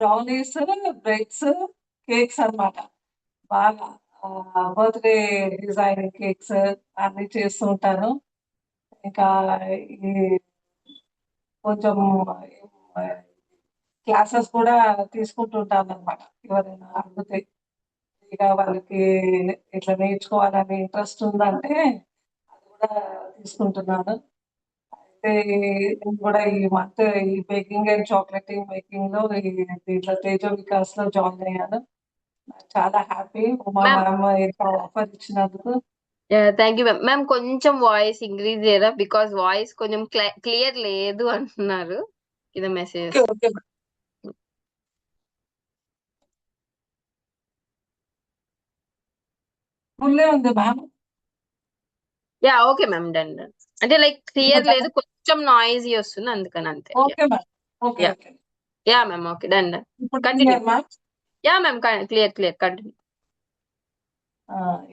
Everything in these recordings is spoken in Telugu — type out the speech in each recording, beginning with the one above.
బ్రౌనీస్, బ్రెడ్స్, కేక్స్ అన్నమాట. బాగా బర్త్‌డే డిజైనింగ్ కేక్స్ అన్నీ చేస్తూ ఉంటాను. ఇంకా ఈ కొంచెం క్లాసెస్ కూడా తీసుకుంటూ ఉంటానన్నమాట. ఎవరైనా అడిగితే ఇక వాళ్ళకి ఇట్లా నేర్చుకోవాలని ఇంట్రెస్ట్ ఉందంటే అది కూడా తీసుకుంటున్నాను. అయితే నేను కూడా ఈ మంత్ ఈ బేకింగ్ అండ్ చాక్లెటింగ్ మేకింగ్‌లో దీంట్లో తేజ వికాస్‌లో జాయిన్ అయ్యాను. నాకు చాలా హ్యాపీ ఉమా మ్యామ్ మ్యామ్ ఇంత ఆఫర్ ఇచ్చినందుకు. Thank you ma'am. మ్యామ్ కొంచెం వాయిస్ ఇంక్రీజ్ చేయరా? బికాస్ వాయిస్ కొంచెం క్లియర్ లేదు అంటున్నారు కింద ఓకే. మెసేజెస్. ఓకే. ఫుల్లే ఉంది ma'am. Yeah okay ma'am, done done. అంటే లైక్ క్లియర్ ఇప్పుడు లేదు, కొంచెం నాయిజీ వస్తుంది అందుకని అంతే. Okay ma'am. Okay. Yeah okay. Yeah ma'am, okay, done done. ఇప్పుడు continue. Clear ma'am. Yeah ma'am, clear clear, continue.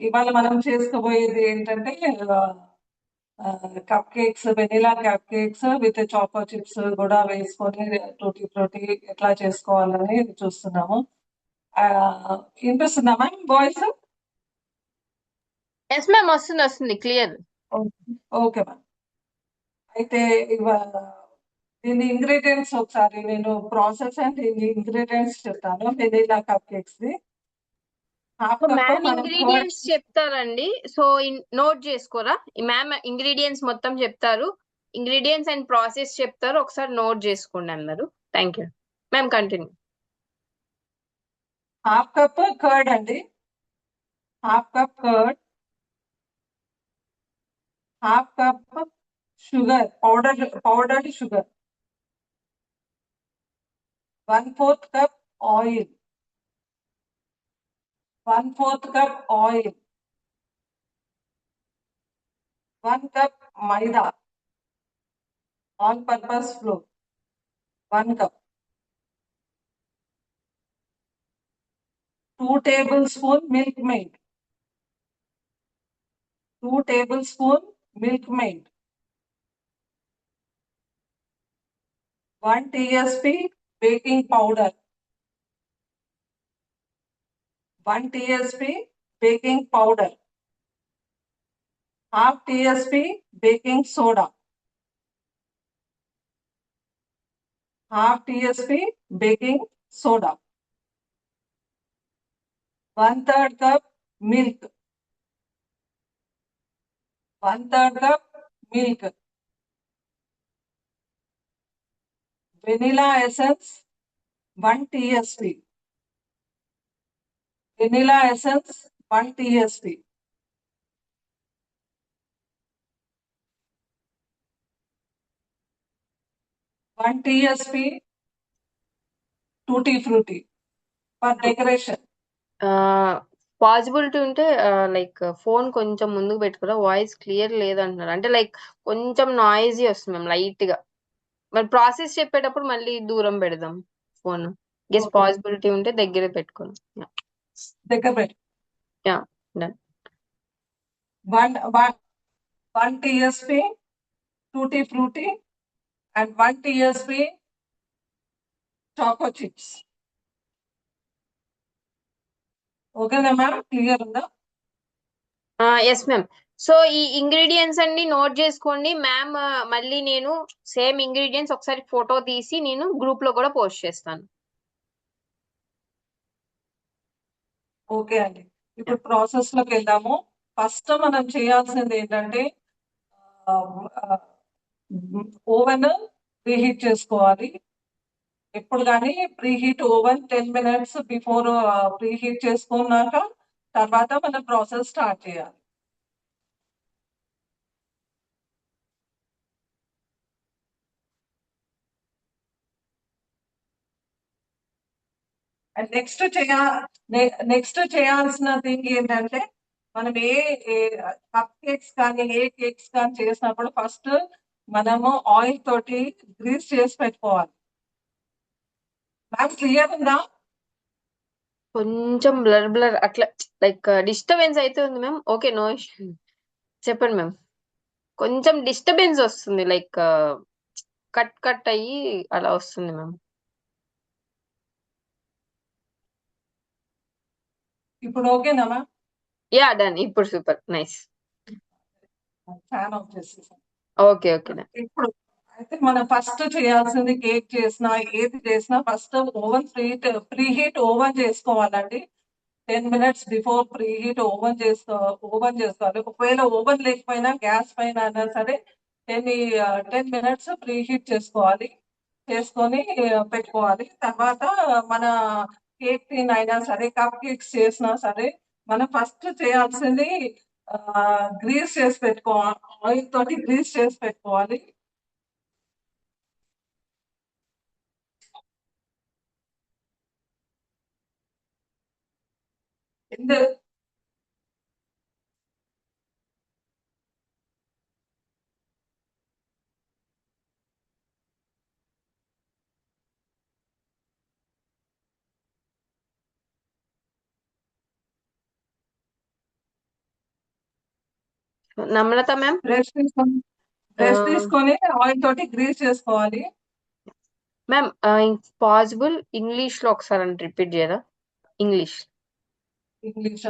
ఇవాళ మనం చేసుకోబోయేది ఏంటంటే cup cakes, vanilla cup cakes with choco chips కూడా వేసుకొని టూటీ ఫ్రూటీ ఎట్లా చేసుకోవాలని చూస్తున్నాము. వినిపిస్తుందా మ్యామ్ వాయిస్? ఎస్ మ్యామ్, వస్తుంది వస్తుంది, క్లియర్. Okay ma'am. అయితే ఇవాళ దీని ఇంగ్రీడియంట్స్ ఒకసారి నేను ప్రాసెస్ అండ్ ఇంగ్రీడియంట్స్ చెప్తాను. Vanilla cup cakes the half cup ma'am మనం కర్డ్. ఇంగ్రీడియంట్స్ చెప్తారండి, సో నోట్ చేసుకోరా? మ్యామ్ ఇంగ్రీడియంట్స్ మొత్తం చెప్తారు, ఇంగ్రీడియంట్స్ అండ్ ప్రాసెస్ చెప్తారు, ఒకసారి నోట్ చేసుకోండి అందరు. Thank you ma'am, continue. Half cup curd అండి. Half cup curd, half cup sugar, powdered sugar, 1/4 cup oil, 1/4 cup oil, 1 cup maida, all purpose flour, 1 cup, 2 tablespoon milk maid, 2 tablespoon milk maid, 1 tsp baking powder, 1 tsp baking powder, half tsp baking soda, half tsp baking soda, 1/3 cup milk, 1/3 cup milk, vanilla essence 1 tsp, vanilla essence 1 tsp, 1 tsp tutti frutti for decoration. Possibility ఉంటే లైక్ ఫోన్ కొంచెం ముందుకు పెట్టుకురా, వాయిస్ క్లియర్ లేదంటున్నారు, అంటే లైక్ కొంచెం నాయిజీ వస్తుంది మ్యామ్ లైట్ గా. మరి ప్రాసెస్ చెప్పేటప్పుడు మళ్ళీ దూరం పెడదాం ఫోన్. Guess Okay. పాసిబిలిటీ ఉంటే దగ్గర పెట్టుకోండి. Decorate. Yeah, done. 1 tsp tutti frutti and 1 tsp choco chips. ఓకేనా మ్యామ్? క్లియర్ ఉందా? Yes ma'am. సో ఈ ఇంగ్రీడియంట్స్ అన్ని నోట్ చేసుకోండి మ్యామ్. మళ్ళీ నేను సేమ్ ఇంగ్రీడియంట్స్ ఒకసారి ఫోటో తీసి నేను గ్రూప్ లో కూడా పోస్ట్ చేస్తాను. ఓకే అండి. ఇప్పుడు ప్రాసెస్ లోకి వెళ్దాము. ఫస్ట్ మనం చేయాల్సింది ఏంటంటే ఓవెన్ ప్రీహీట్ చేసుకోవాలి. ఎప్పుడు కానీ preheat oven 10 minutes before preheat చేసుకున్నాక తర్వాత మనం ప్రాసెస్ స్టార్ట్ చేయాలి. అండ్ నెక్స్ట్ చేయాల్సిన థింగ్ ఏంటంటే మనం ఏ కప్ కేక్స్ కానీ ఏ కేక్స్ కానీ చేసినప్పుడు ఫస్ట్ మనము ఆయిల్ తోటి గ్రీస్ చేసి పెట్టుకోవాలి. మ్యామ్ క్లియర్ ఉందా? కొంచెం బ్లర్ బ్లర్ అట్లా లైక్ డిస్టర్బెన్స్ అయితే ఉంది మ్యామ్. ఓకే, నో ఇష్యూ, చెప్పండి మ్యామ్. కొంచెం డిస్టర్బెన్స్ వస్తుంది, లైక్ కట్ కట్ అయ్యి అలా వస్తుంది మ్యామ్. ఇప్పుడు ఓకేనా మ్యామ్? Yeah done. ఇప్పుడు సూపర్ నైస్. ఫ్యాన్ ఆఫ్ చేసేసాను. Okay okay done. ఇప్పుడు అయితే మనం ఫస్ట్ చేయాల్సింది కేక్ చేసినా ఏది చేసినా ఫస్ట్ ప్రీ హీట్ ఓవెన్ చేసుకోవాలండి. 10 minutes before preheat oven చేసుకోవాలి. ఒకవేళ ఓవెన్ లేకపోయినా గ్యాస్ పైన అయినా సరే 10 minutes ప్రీ హీట్ చేసుకోవాలి. చేసుకొని పెట్టుకోవాలి. తర్వాత మన కేక్ టిన్ అయినా సరే, కప్ కేక్స్ చేసినా సరే, మనం ఫస్ట్ చేయాల్సింది గ్రీస్ చేసి పెట్టుకోవాలి. ఆయిల్ తోటి గ్రీస్ చేసి పెట్టుకోవాలి. ఇందు నమ్రత మ్యామ్. బ్రష్ తీసుకొని ఆయిల్ తోటి గ్రీస్ చేసుకోవాలి. మ్యామ్ పాసిబుల్ ఇంగ్లీష్ లో ఒకసారి అని రిపీట్ చేయరా? ఇంగ్లీష్. ఇంగ్లీష్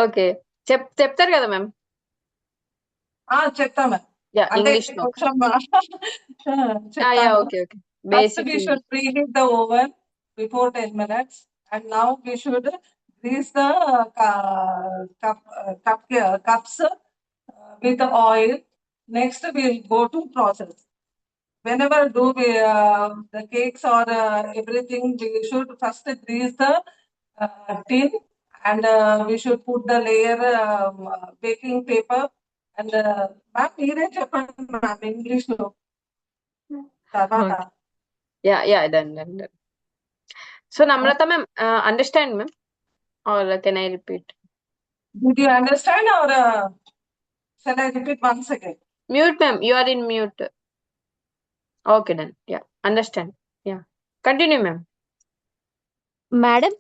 ఓకే చెప్తారు కదా మ్యామ్. చెప్తా మ్యామ్. యా అంటే ఇంగ్లీష్ లో కొంచెం యా చెప్తాను. Okay okay. First, basic we should preheat the oven before 10 minutes, and now we should grease the cups with the oil. Next, we'll go to process. Whenever the cakes or everything, we should first grease the tin, and we should put the layer baking paper. And ma'am, మీరే చెప్పండి మ్యామ్ ఇంగ్లీష్ లో తర్వాత. Yeah done done done. So Namrata ma'am understand ma'am are can I repeat? Did you understand, or shall I repeat once again? Mute ma'am, you are in mute. Okay done. Yeah, understand. Yeah, continue ma'am. Madam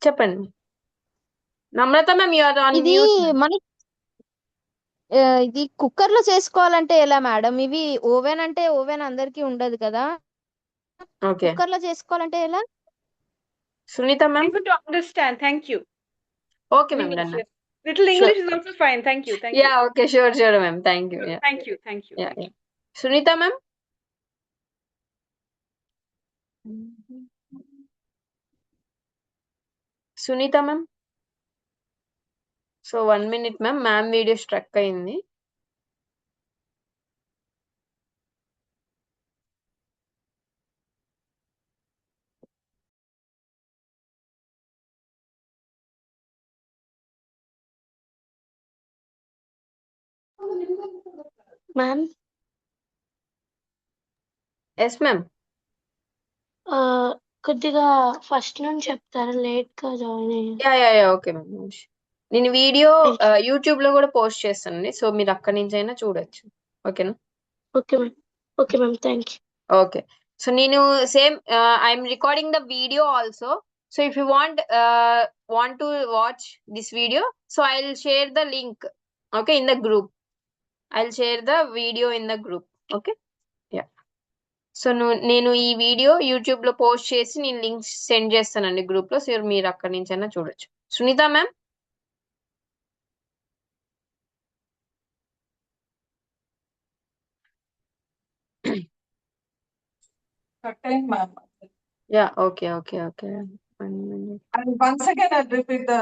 చెప్పండి. నమ్రత మ్యామ్ యు ఆర్ ఆన్ ఇది మ్యూట్. మన ఇది కుక్కర్ లో చేసుకోవాలంటే ఎలా మేడం? ఇవి ఓవెన్ అంటే ఓవెన్ అందరికీ ఉండదు కదా, ఓకే కుక్కర్ లో చేసుకోవాలంటే ఎలా? Sunitha ma'am. Able to understand. Thank you. Okay ma'am done. Little English is also fine. Thank you. Thank yeah you. Okay sure ma'am. Thank you. Yeah Thank you. Thank you. Yeah Thank you. Sunitha ma'am. Sunitha ma'am. So 1 minute ma'am video struck అయింది. Ma'am yes ma'am. కొద్దిగా ఫస్ట్ నుంచి చెప్తారా? లేట్ గా జాయిన్ అయ్యాను. Yeah okay ma'am. నేను వీడియో యూట్యూబ్ లో కూడా పోస్ట్ చేస్తానండి, సో మీరు అక్కడి నుంచి అయినా చూడొచ్చు. ఓకేనా? Okay ma'am thank you. Okay. So Ninu, same. I'm recording the video also. So if you want to watch this video, so I'll share the link. Okay, in the group. I'll share the video in the group. Okay. Yeah. So నేను ఈ వీడియో యూట్యూబ్ లో పోస్ట్ చేసి నేను లింక్స్ సెండ్ చేస్తానండి గ్రూప్ లో. సో మీరు అక్కడి నుంచి అయినా చూడొచ్చు. Sunitha ma'am. Certain, ma'am. Yeah. Okay. 1 minute. And once again, I'll repeat the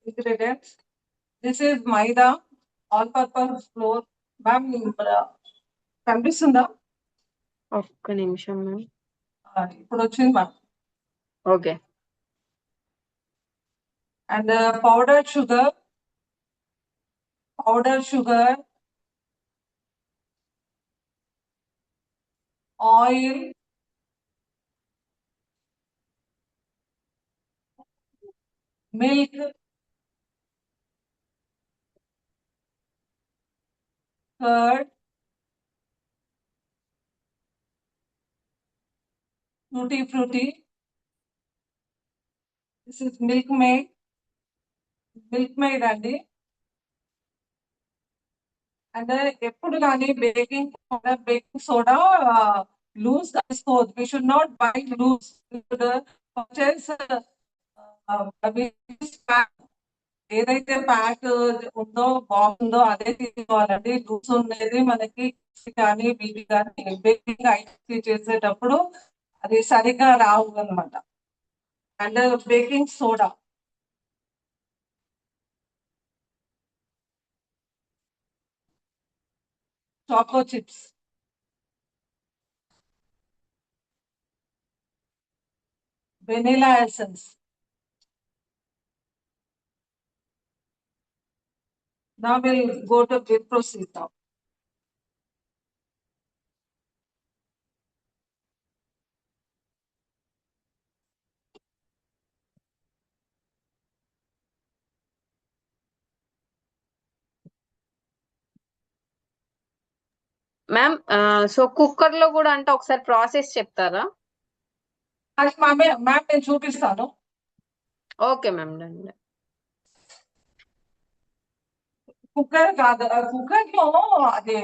ingredients. This is maida, all-purpose flour. Ma'am, కనిపిస్తుందా? ఒక్క నిమిషం మ్యామ్. ఇప్పుడు వచ్చింది ma'am. Okay. And powder sugar, oil, milk, curd, tutti frutti. This is milk maid అండి. అండ్ ఎప్పుడు కానీ బేకింగ్ సోడా లూజ్ తీసుకోవద్దు. We should not buy loose. We should purchase అవి ఏదైతే ప్యాక్ ఉందో బాగుందో అదే తీసుకోవాలండి. లూజ్ ఉండేది మనకి కానీ వీటి కానీ బేకింగ్ ఐటమ్స్ చేసేటప్పుడు అది సరిగ్గా రావు అనమాట. And baking soda, choco chips, vanilla essence. Now we'll go to proceed now. Ma'am so cooker లో కూడా అంటే ఒకసారి ప్రాసెస్ చెప్తారా? అది మ్యామ్ నేను చూపిస్తాను. Okay ma'am done. కుక్కర్ కాదు, కుక్కర్ లో అది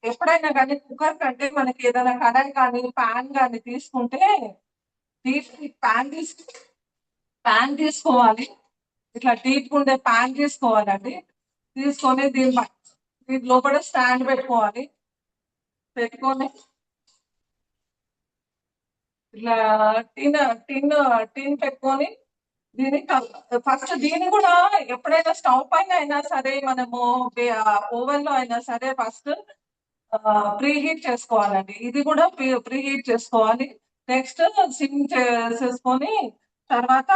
ఎప్పుడైనా కానీ కుక్కర్ కంటే మనకి ఏదైనా కడాయి కానీ ప్యాన్ కానీ తీసుకుంటే ప్యాన్ తీసుకోవాలి. ఇట్లా డీప్ ఉండే ప్యాన్ తీసుకోవాలండి. తీసుకొని దీని లోపల స్టాండ్ పెట్టుకోవాలి. పెట్టుకొని ఇట్లా టిన్ టిన్ టిన్ పెట్టుకొని ఫస్ట్ దీన్ని కూడా ఎప్పుడైనా స్టవ్ పైన అయినా సరే మనము ఓవెన్ లో అయినా సరే ఫస్ట్ ప్రీ హీట్ చేసుకోవాలండి. ఇది కూడా ప్రీ హీట్ చేసుకోవాలి. నెక్స్ట్ సిమ్ చేసేసుకొని తర్వాత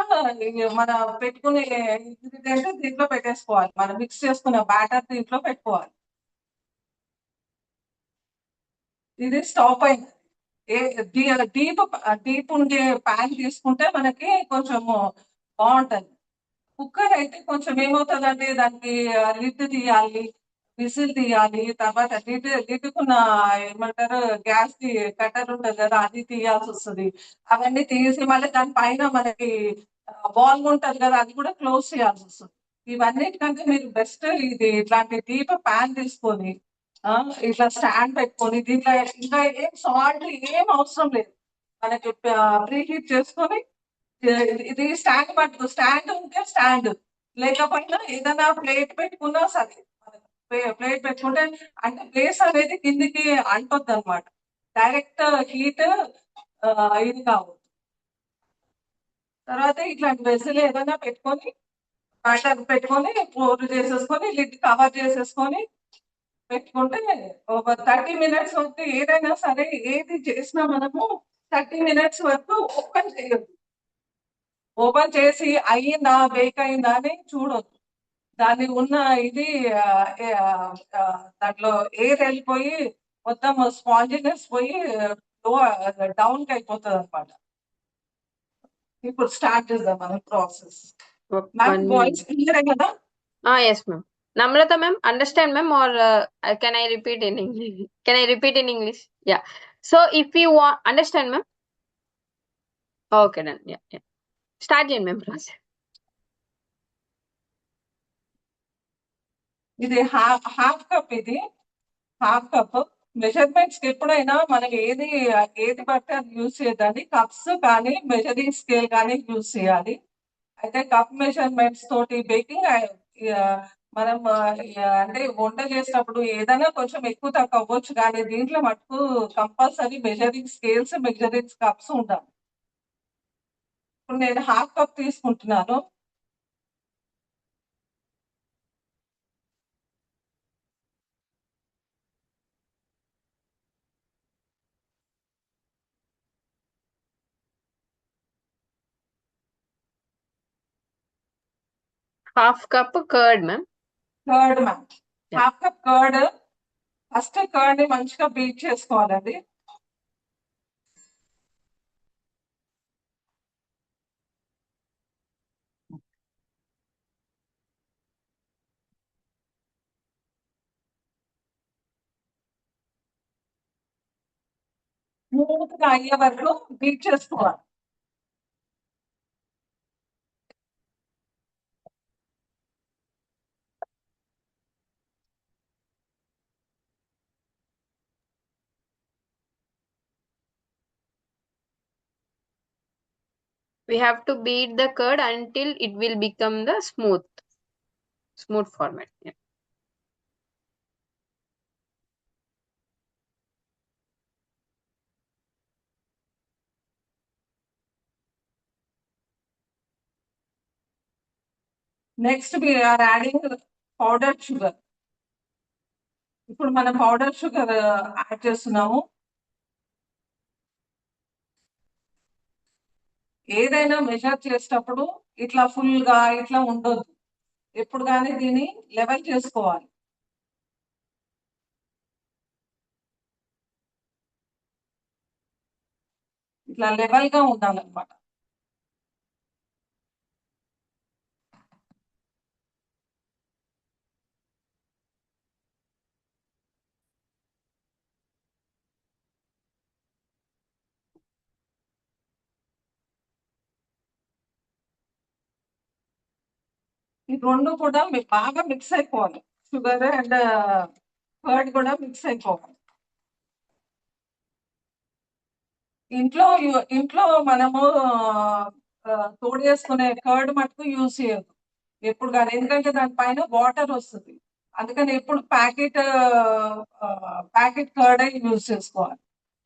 మన పెట్టుకునే ఇంగ్రీడియంట్ దీంట్లో పెట్టేసుకోవాలి. మనం మిక్స్ చేసుకున్న బ్యాటర్ దీంట్లో పెట్టుకోవాలి. ఇది స్టవ్ పైన డీప్ డీప్ ఉండే ప్యాన్ తీసుకుంటే మనకి కొంచెం బాగుంటది. కుక్కర్ అయితే కొంచెం ఏమవుతుందంటే దానికి లిడ్ తీయాలి, విసిల్ తీయాలి, తర్వాత లిడ్కున్న ఏమంటారు గ్యాస్ కట్టర్ ఉంటుంది కదా అది తీయాల్సి వస్తుంది. అవన్నీ తీసి మళ్ళీ దాని పైన మనకి బాల్ ఉంటది కదా అది కూడా క్లోజ్ చేయాల్సి వస్తుంది. ఇవన్నిటికంటే మీరు బెస్ట్ ఇది ఇట్లాంటి డీప్ ప్యాన్ తీసుకొని ఇట్లా స్టాండ్ పెట్టుకొని దీంట్లో ఇంకా ఏం సాల్ట్ ఏం అవసరం లేదు. మనకి ప్రీ హీట్ చేసుకొని ఇది స్టాండ్ ఉంటే స్టాండ్, లేకపోయినా ఏదైనా ప్లేట్ పెట్టుకున్నా సరే. ప్లేట్ పెట్టుకుంటే అంటే ప్లేస్ అనేది కిందికి అంటొద్దు అనమాట. డైరెక్ట్ హీట్ ఇది కావు. తర్వాత ఇట్లాంటి వెసలు ఏదైనా పెట్టుకొని బ్యాటర్ పెట్టుకొని క్లోజ్ చేసేసుకొని లిడ్ కవర్ చేసేసుకొని పెట్టుకుంటే ఒక 30 minutes వరకు ఏదైనా సరే ఏది చేసినా మనము 30 minutes వరకు ఓపెన్ చేయొద్దు. ఓపెన్ చేసి అయ్యిందా బేక్ అయిందా అని చూడొద్దు. దాని ఉన్న ఇది దాంట్లో ఎయిర్ వెళ్ళిపోయి మొత్తం స్పాంజినెస్ పోయి డౌన్ కి అయిపోతుంది అనమాట. ఇప్పుడు స్టార్ట్ చేద్దాం మనం ప్రాసెస్. మ్యామ్ వాయిస్ క్లియర్ కదా? Yes ma'am. Namrata ma'am, understand ma'am, or can I repeat in English? Can I repeat in English? Yeah. So if you want, understand ma'am? Okay, done. Yeah, yeah. Start చేయండి ma'am process. ఇది హాఫ్ కప్. ఇది హాఫ్ కప్. మెజర్మెంట్స్ ఎప్పుడైనా మనం ఏది పడితే అది యూజ్ చేయదండి. కప్స్ కానీ మెజరింగ్ స్కేల్ కానీ యూజ్ చేయాలి. అయితే కప్ మెజర్మెంట్స్ తోటి బేకింగ్ మనం అంటే వంట చేసినప్పుడు ఏదైనా కొంచెం ఎక్కువ తక్కువ అవ్వచ్చు, కానీ దీంట్లో మటుకు compulsory measuring scales measuring cups ఉండాలి. ఇప్పుడు నేను హాఫ్ కప్ తీసుకుంటున్నాను. Half cup curd ma'am. Curd ma'am. Yeah. Half cup curd. First curd ని మంచిగా బీట్ చేసుకోవాలండి. స్మూత్ గా అయ్యే వరకు బీట్ చేసుకోవాలి. We have to beat the curd until it will become the smooth format. Yeah. Next we are adding powder sugar. ఇప్పుడు మనం పౌడర్ షుగర్ యాడ్ చేస్తున్నాము. ఏదైనా మెజర్ చేసేటప్పుడు ఇట్లా ఫుల్ గా ఇట్లా ఉండొద్దు. ఎప్పుడు కానీ దీన్ని లెవెల్ చేసుకోవాలి. ఇట్లా లెవెల్ గా ఉండాలన్నమాట. ఈ రెండు కూడా బాగా మిక్స్ అయిపోవాలి. షుగర్ అండ్ కర్డ్ కూడా మిక్స్ అయిపోవాలి. ఇంట్లో మనము తోడు చేసుకునే కర్డ్ మటుకు యూజ్ చేయొద్దు ఎప్పుడు కానీ, ఎందుకంటే దానిపైన వాటర్ వస్తుంది. అందుకని ఎప్పుడు ప్యాకెట్ కర్డ్ యూజ్ చేసుకోవాలి.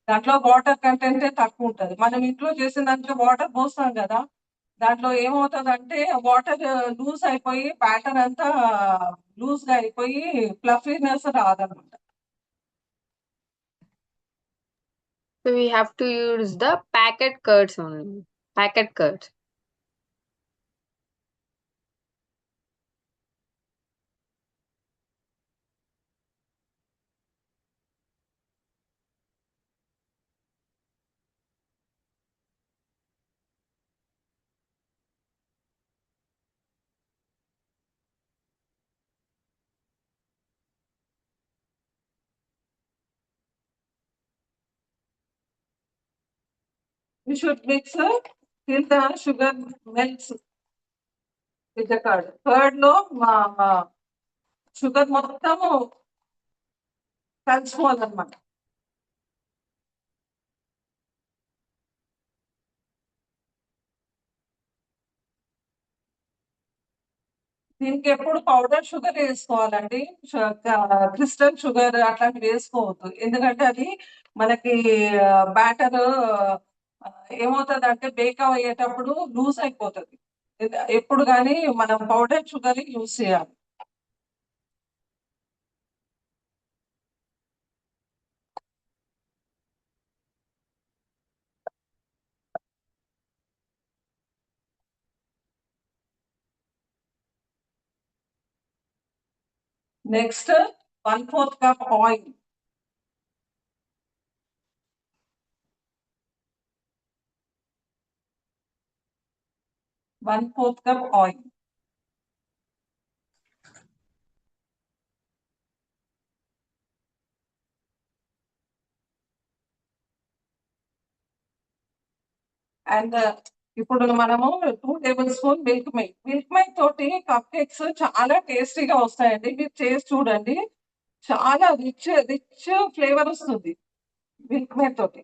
దాంట్లో వాటర్ కంటెంట్ తక్కువ ఉంటుంది. మనం ఇంట్లో చేసిన దాంట్లో వాటర్ పోస్తాం కదా, దాంట్లో ఏమవుతుందంటే వాటర్ లూజ్ అయిపోయి బ్యాటర్ అంతా లూజ్ గా అయిపోయి ఫ్లఫీనెస్ రాదనమాట. So we have to use the packet curds only. Packet curds. We should mix till the sugar melts with the curd. Curd లో షుగర్ మొత్తము కలిసిపోవాలన్నమాట. దీనికి ఎప్పుడు పౌడర్ షుగర్ వేసుకోవాలండి. క్రిస్టల్ షుగర్ అట్లాంటివి వేసుకోవద్దు, ఎందుకంటే అది మనకి బ్యాటర్ ఏమవుతుంది అంటే బేక్ అయ్యేటప్పుడు లూజ్ అయిపోతుంది. ఎప్పుడు కానీ మనం పౌడర్ షుగర్ యూజ్ చేయాలి. Next 1/4 cup oil. One fourth cup oil. And ఇప్పుడు మనము 2 టేబుల్ స్పూన్ మిల్క్ మేడ్ తోటి కప్ కేక్స్ చాలా టేస్టీగా వస్తాయండి. మీరు చేసి చూడండి, చాలా రిచ్ ఫ్లేవర్ వస్తుంది మిల్క్ మేడ్ తోటి.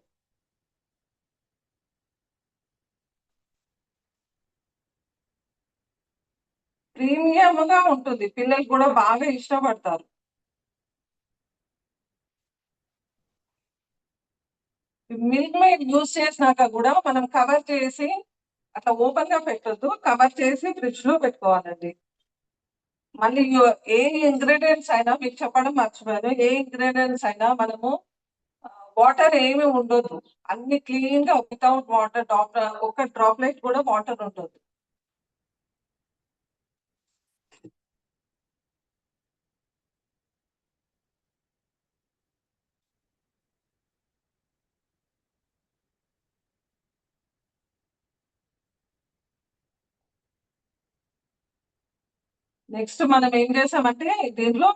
ప్రీమియం గా ఉంటుంది, పిల్లలు కూడా బాగా ఇష్టపడతారు. మిల్క్ మేడ్ యూజ్ చేసినాక కూడా మనం కవర్ చేసి అట్లా ఓపెన్ గా పెట్టొద్దు, కవర్ చేసి ఫ్రిడ్జ్ లో పెట్టుకోవాలండి. మళ్ళీ ఏ ఇంగ్రీడియంట్స్ అయినా మీకు చెప్పడం మర్చిపోయాను, ఏ ఇంగ్రీడియంట్స్ అయినా మనము వాటర్ ఏమి ఉండదు, అన్ని క్లీన్ గా వితౌట్ వాటర్ ఒక డ్రాప్లెట్ కూడా వాటర్ ఉండదు. నెక్స్ట్ మనం ఏం చేసామంటే దీనిలో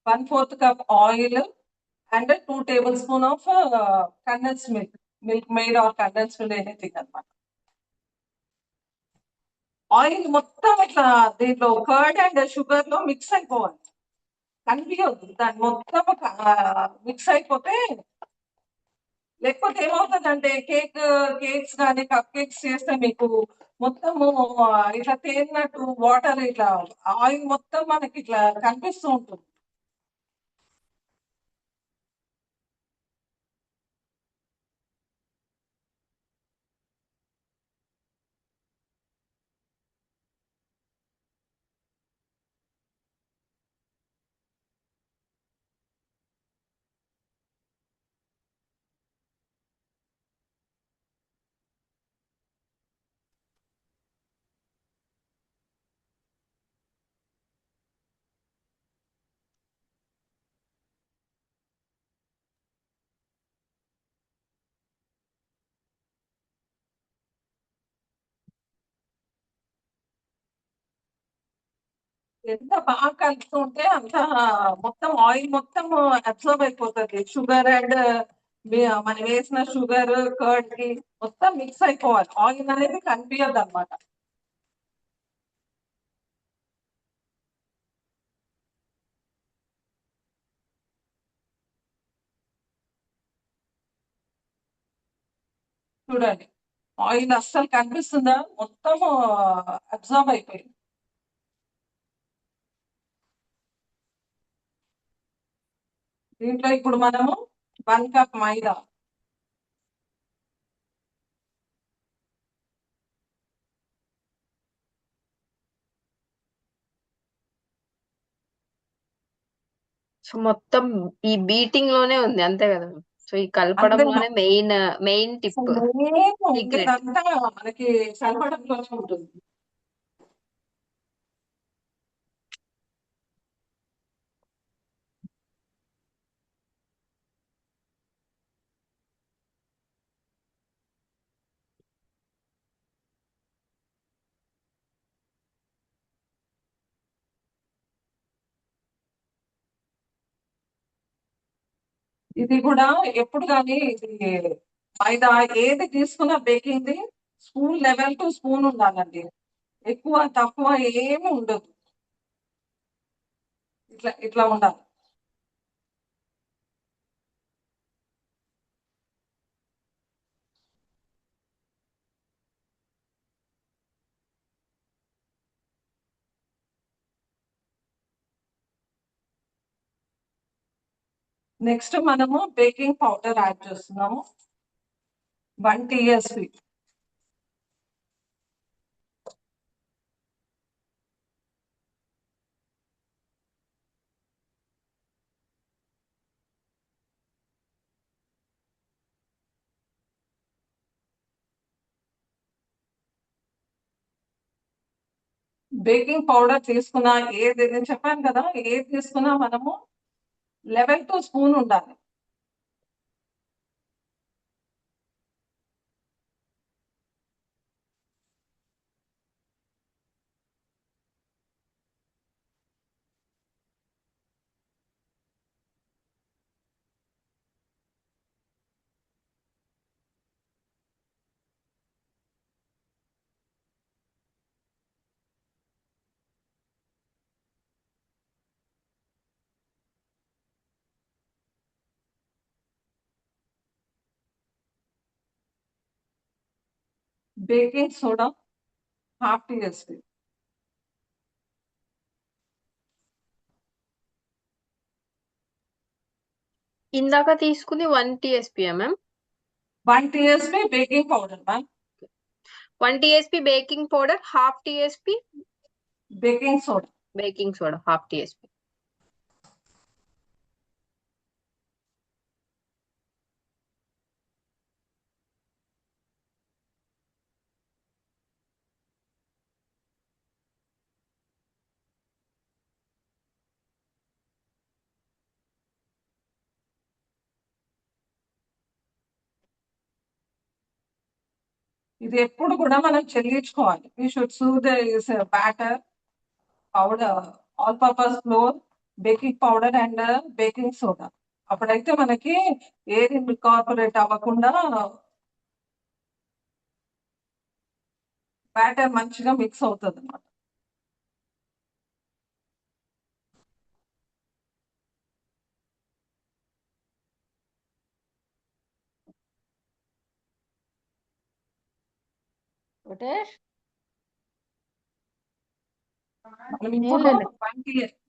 1/4 cup oil and 2 tablespoon of condense milk maid or condense milk anything అనమాట. ఆయిల్ మొత్తం ఇట్లా దీంట్లో కర్డ్ అండ్ షుగర్ లో మిక్స్ అయిపోవాలి, కనిపించదు. దాని మొత్తం మిక్స్ అయిపోతే లేకపోతే ఏమవుతుందంటే కేక్స్ కానీ కప్ కేక్స్ చేస్తే మీకు మొత్తము ఇట్లా తేలినట్టు వాటర్ ఇట్లా ఆయిల్ మొత్తం మనకి ఇట్లా కనిపిస్తూ ఉంటుంది. ఎంత బాగా కలుపుతుంటే అంత మొత్తం ఆయిల్ మొత్తం అబ్జర్వ్ అయిపోతుంది. షుగర్ అండ్ మనం వేసిన షుగర్ కర్డ్ కి మొత్తం మిక్స్ అయిపోవాలి. ఆయిల్ అనేది కనిపించదు అనమాట. చూడండి, ఆయిల్ అస్సలు కనిపిస్తుందా? మొత్తం అబ్జర్వ్ అయిపోయింది. దీంట్లో ఇప్పుడు మనము 1 కప్ మైదా, సో మొత్తం ఈ బీటింగ్ లోనే ఉంది అంతే కదా. సో ఈ అంతే. కలపడంలోనే మెయిన్ టిప్ అసలు ఏమీ సీక్రెట్. ఉండేదంతా మనకి కలపడంలోనే ఉంటుంది. ఇది కూడా ఎప్పుడు కానీ ఇది మైదా ఏది తీసుకున్నా baking the spoon level to spoon ఉండాలండి. ఎక్కువ తక్కువ ఏమి ఉండదు. ఇట్లా ఇట్లా ఉండాలి. నెక్స్ట్ మనము బేకింగ్ పౌడర్ యాడ్ చేస్తున్నాము. 1 TSP. బేకింగ్ పౌడర్ తీసుకున్నా ఏది నేను చెప్పాను కదా, ఏది తీసుకున్నా మనము లెవెల్ టు స్పూన్ ఉండాలి. Baking soda 1/2 TSP. ఇందాక తీసుకుంది 1 TSP ma'am. 1 TSP baking powder ma'am. 1 TSP baking powder, 1/2 TSP baking soda. Baking soda, 1/2 TSP. ఇది ఎప్పుడు కూడా మనం చెల్లించుకోవాలి. వీ షుడ్ సూ this batter powder, all purpose floor, baking powder and baking soda. అప్పుడైతే మనకి ఏది ఇన్కార్పొరేట్ అవ్వకుండా బ్యాటర్ మంచిగా మిక్స్ అవుతుంది అన్నమాట. కోటేష్ మనం ఏం ఇప్పుడు లేదు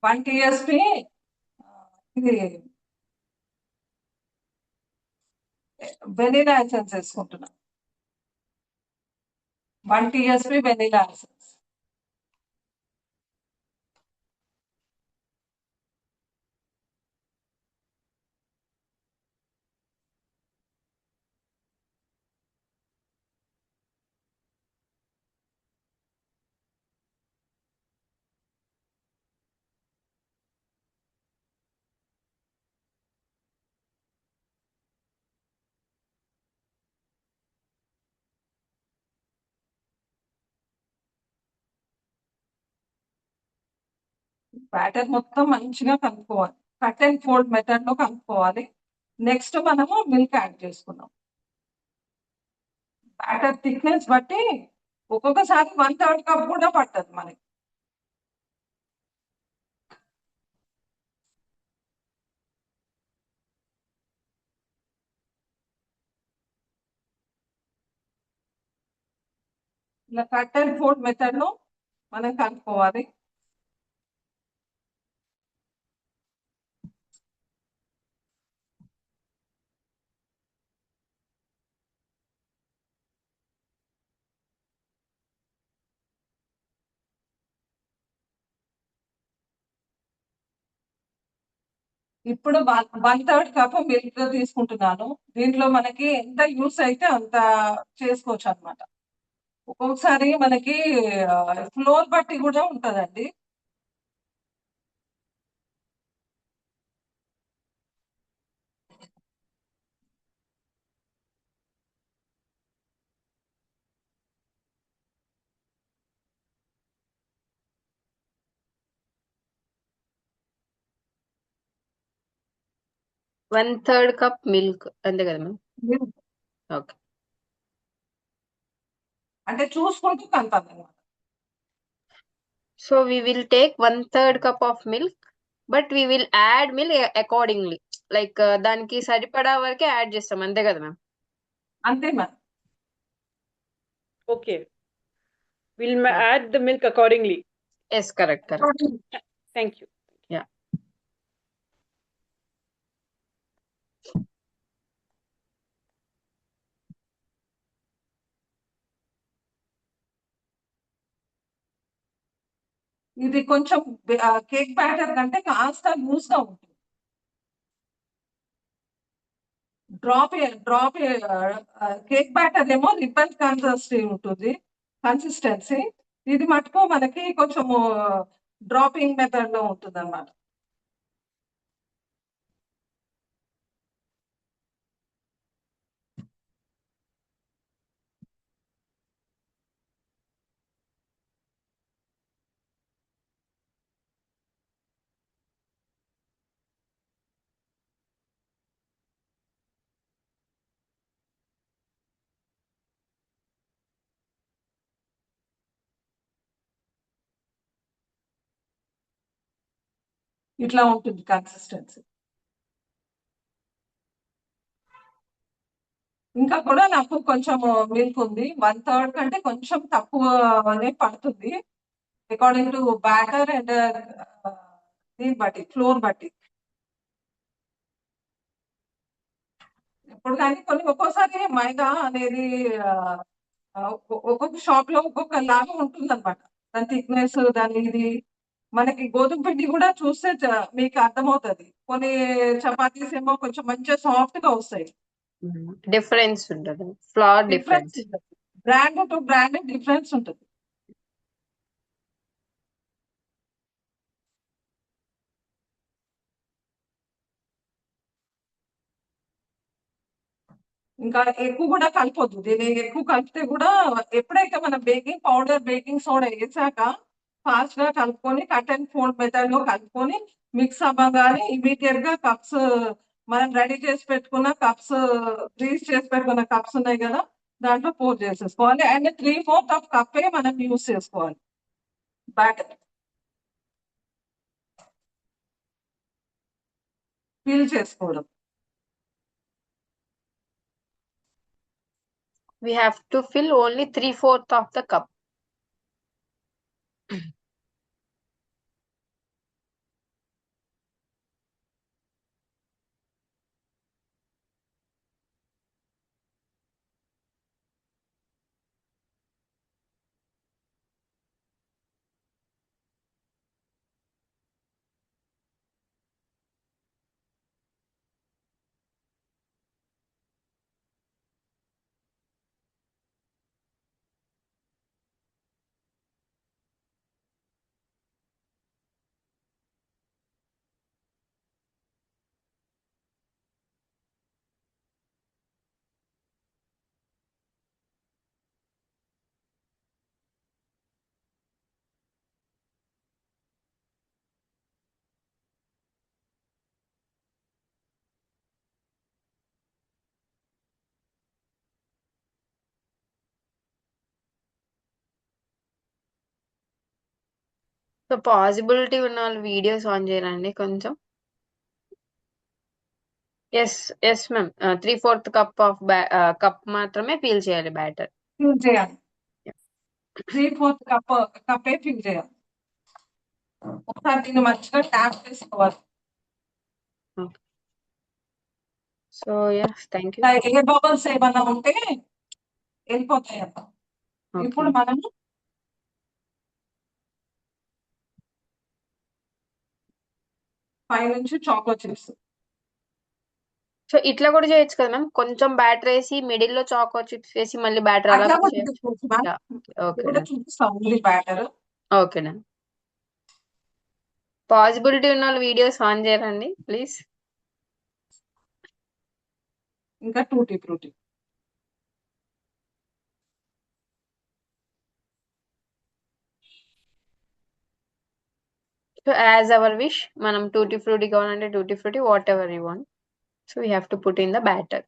1 TSP ఇది వెనిలా ఎసెన్స్ వేసుకుంటున్నాం. 1 TSP వెనిలా ఎసెన్స్. బ్యాటర్ మొత్తం మంచిగా కలుపుకోవాలి. కట్ అండ్ ఫోల్డ్ మెథడ్ లో కలుపుకోవాలి. నెక్స్ట్ మనము మిల్క్ యాడ్ చేసుకున్నాం. బ్యాటర్ థిక్నెస్ బట్టి ఒక్కొక్కసారి 1/3 కప్ కూడా పడుతుంది మనకి. ఇలా కట్ అండ్ ఫోల్డ్ మెథడ్ లో మనం కలుపుకోవాలి. ఇప్పుడు 1/3 కప్ మిల్క్ తీసుకుంటున్నాను. దీంట్లో మనకి ఎంత యూస్ అయితే అంత చేసుకోవచ్చు అన్నమాట. ఒక్కొక్కసారి మనకి ఫ్లోర్ బట్టి కూడా ఉంటదండి. వన్ థర్డ్ కప్ మిల్క్ అంతే కదా మ్యామ్? Milk. ఓకే. అంటే చూసుకుంటూ కలపాలన్నమాట. So we will take 1/3 cup of milk, but we will add milk accordingly. Like దానికి సరిపడా వరకే యాడ్ చేస్తాం అంతే కదా మ్యామ్? అంతే మరి. Okay. We'll add the milk accordingly. Yes correct. Thank you. Yeah. ఇది కొంచెం కేక్ బ్యాటర్ కంటే కాస్త లూజ్ గా ఉంటుంది. డ్రాప్ కేక్ బ్యాటర్ ఏమో రిబ్బన్ కన్సిస్టెన్సీ. ఇది మటుకు మనకి కొంచెము డ్రాపింగ్ మెథడ్ లో ఉంటుంది అన్నమాట. ఇట్లా ఉంటుంది కన్సిస్టెన్సీ. ఇంకా కూడా నాకు కొంచెం మిల్క్ ఉంది. 1/3 కంటే కొంచెం తక్కువనే పడుతుంది. అకార్డింగ్ టు బ్యాటర్ అండ్ దీన్ని బట్టి ఫ్లోర్ బట్టి. ఇప్పుడు కానీ ఒక్కోసారి మైదా అనేది ఒక్కొక్క షాప్ లో ఒక్కొక్క లాగా ఉంటుంది అనమాట. దాని థిక్నెస్ దాని ఇది. మనకి గోధుమ పిండి కూడా చూస్తే మీకు అర్థమవుతుంది. కొన్ని చపాతీస్ ఏమో కొంచెం మంచిగా సాఫ్ట్ గా వస్తాయి. డిఫరెన్స్ ఉంటుంది, ఫ్లార్ డిఫరెన్స్ డిఫరెన్స్. ఉంటుంది. బ్రాండ్ టు బ్రాండ్ డిఫరెన్స్ ఉంటుంది. ఇంకా ఎక్కువ కూడా కలపొద్దు. దీన్ని ఎక్కువ కలిపితే కూడా ఎప్పుడైతే మనం బేకింగ్ పౌడర్, బేకింగ్ సోడా వేసాక ఫాస్ట్ గా కలుపుకొని కట్ అండ్ ఫోల్డ్ మెథడ్ లో కలుపుకొని మిక్స్ అవ్వగానే ఇమీడియట్ గా కప్స్ మనం రెడీ చేసి పెట్టుకున్న కప్స్, గ్రీస్ చేసి పెట్టుకున్న కప్స్ ఉన్నాయి కదా, దాంట్లో పోర్ చేసేసుకోవాలి. అండ్ 3/4 ఆఫ్ కప్పే మనం యూస్ చేసుకోవాలి బ్యాటర్. ఫిల్ చేసుకోవడం. We have to fill only 3/4 of the cup. So possibility ఉన్న వాళ్ళు వీడియోస్ ఆన్ చేయాలండి కొంచెం. Yes ma'am. 3/4 cup of cup మాత్రమే ఫీల్ చేయాలి బ్యాటర్. ఫిల్ చేయాలి. 3/4 కప్పే ఫిల్ చేయాలి. ఒకసారి దీన్ని మంచిగా ట్యాప్ చేసుకోవాలి. So yes thank you. Air bubbles ఏమన్నా ఉంటే వెళ్ళిపోతాయి అన్న. ఇప్పుడు మనము పైనుంచి చాకో చిప్స్. సో ఇట్లా కూడా చేయొచ్చు కదా మ్యామ్, కొంచెం బ్యాటర్ వేసి మిడిల్ లో చాకో చిప్స్ వేసి మళ్ళీ బ్యాటర్ అలా అట్లా కూడా చేయొచ్చు. చేసుకోవచ్చు మ్యామ్. ఓకే కూడా చూపిస్తాం ఓన్లీ బ్యాటర్. ఓకేనా. పాసిబిలిటీ ఉన్న వాళ్ళు వీడియోస్ ఆన్ చేయాలండి ప్లీజ్. ఇంకా tutti frutti. So as our wish, మనం టూటీ ఫ్రూటీ కావాలంటే tutti frutti, whatever you want. So we have to put in the batter.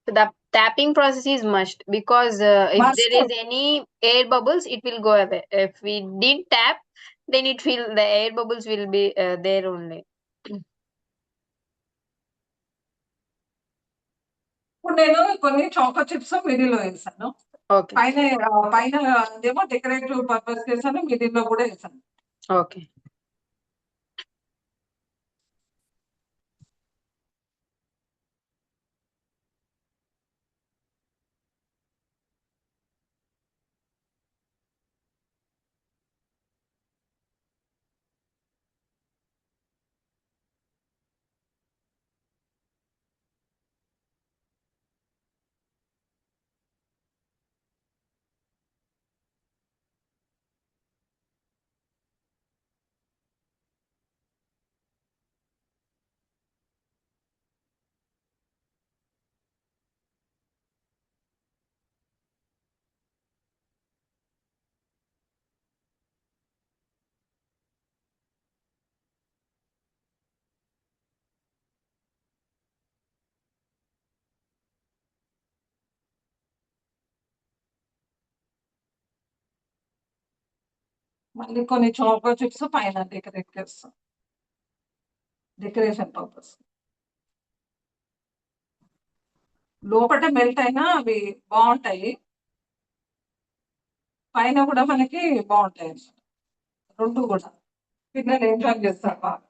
So the tapping process is must, because if Must. there is any air bubbles, it will go away. If we didn't tap, then the air bubbles will be there only. ఇప్పుడు నేను కొన్ని చాకో చిప్స్ మిడిల్ లో వేసాను. Okay. పైన ఏమో డెకరేటివ్ పర్పస్ వేసాను, మిడిల్ లో కూడా వేసాను. Okay. మళ్ళీ కొన్ని చాకో చిప్స్ పైన డెకరేట్ చేస్తాం, డెకరేషన్ పర్పస్. లోపల మెల్ట్ అయినా అవి బాగుంటాయి, పైన కూడా మనకి బాగుంటాయి. రెండు కూడా పిల్లలు ఎంజాయ్ చేస్తారు బాగా.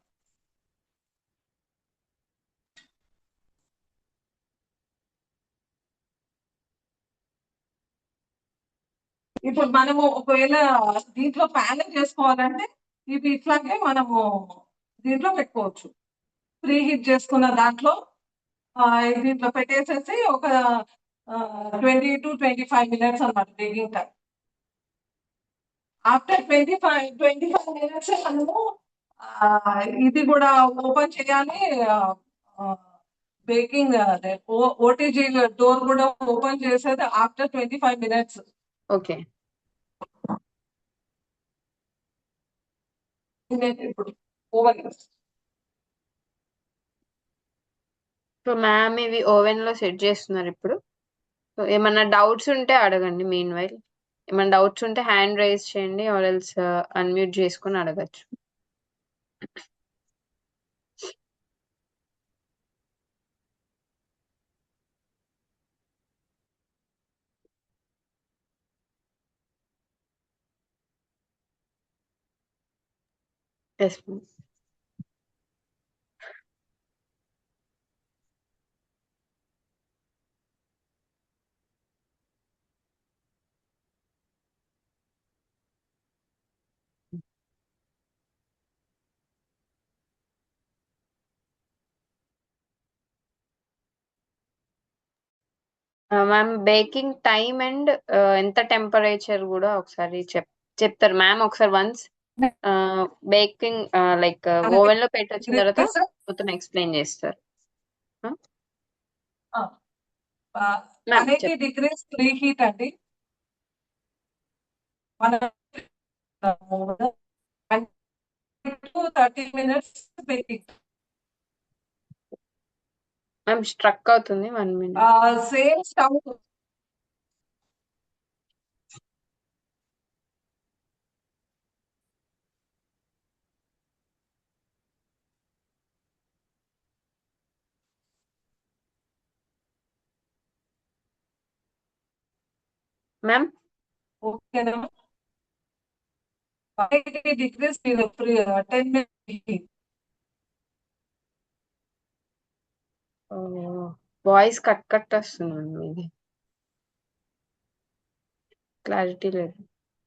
ఇప్పుడు మనము ఒకవేళ దీంట్లో ప్యాన్ చేసుకోవాలంటే ఇవి ఇట్లాగే మనము దీంట్లో పెట్టుకోవచ్చు. ప్రీ హీట్ చేసుకున్న దాంట్లో దీంట్లో పెట్టేసేసి ఒక 20 to 25 minutes అన్నమాట బేకింగ్ టైం. ఆఫ్టర్ 25 minutes మనము ఇది కూడా ఓపెన్ చేయాలి. బేకింగ్ ఓటీజీ డోర్ కూడా ఓపెన్ చేసేది ఆఫ్టర్ 25 minutes. Okay. ఇప్పుడు ఓవెన్. సో మ్యామ్ ఇవి ఓవెన్ లో సెట్ చేస్తున్నారు ఇప్పుడు. సో ఏమన్నా డౌట్స్ ఉంటే అడగండి. మీన్ వైల్ ఏమన్నా డౌట్స్ ఉంటే హ్యాండ్ రైజ్ చేయండి, ఆర్ ఎల్స్ అన్మ్యూట్ చేసుకుని అడగచ్చు. Yes ma'am. Ma'am baking time and ఎంత టెంపరేచర్ కూడా ఒకసారి చెప్తారు మ్యామ్ ఒకసారి వన్స్ బేకింగ్ లైక్ ఓవెన్ లో పెట్టి వచ్చిన తర్వాత మొత్తం ఎక్స్ప్లెయిన్ చేస్తారు. మ్యామ్ 180 degrees ప్రీ హీట్ అండి. మనం 30 minutes బేకింగ్. మ్యామ్ స్ట్రక్ అవుతుంది 1 minute. సేమ్ స్టవ్ మ్యామ్ ఓకేనా. 180 degrees 10 minutes. వాయిస్ కట్ వస్తుంది ఇది క్లారిటీ లేదు.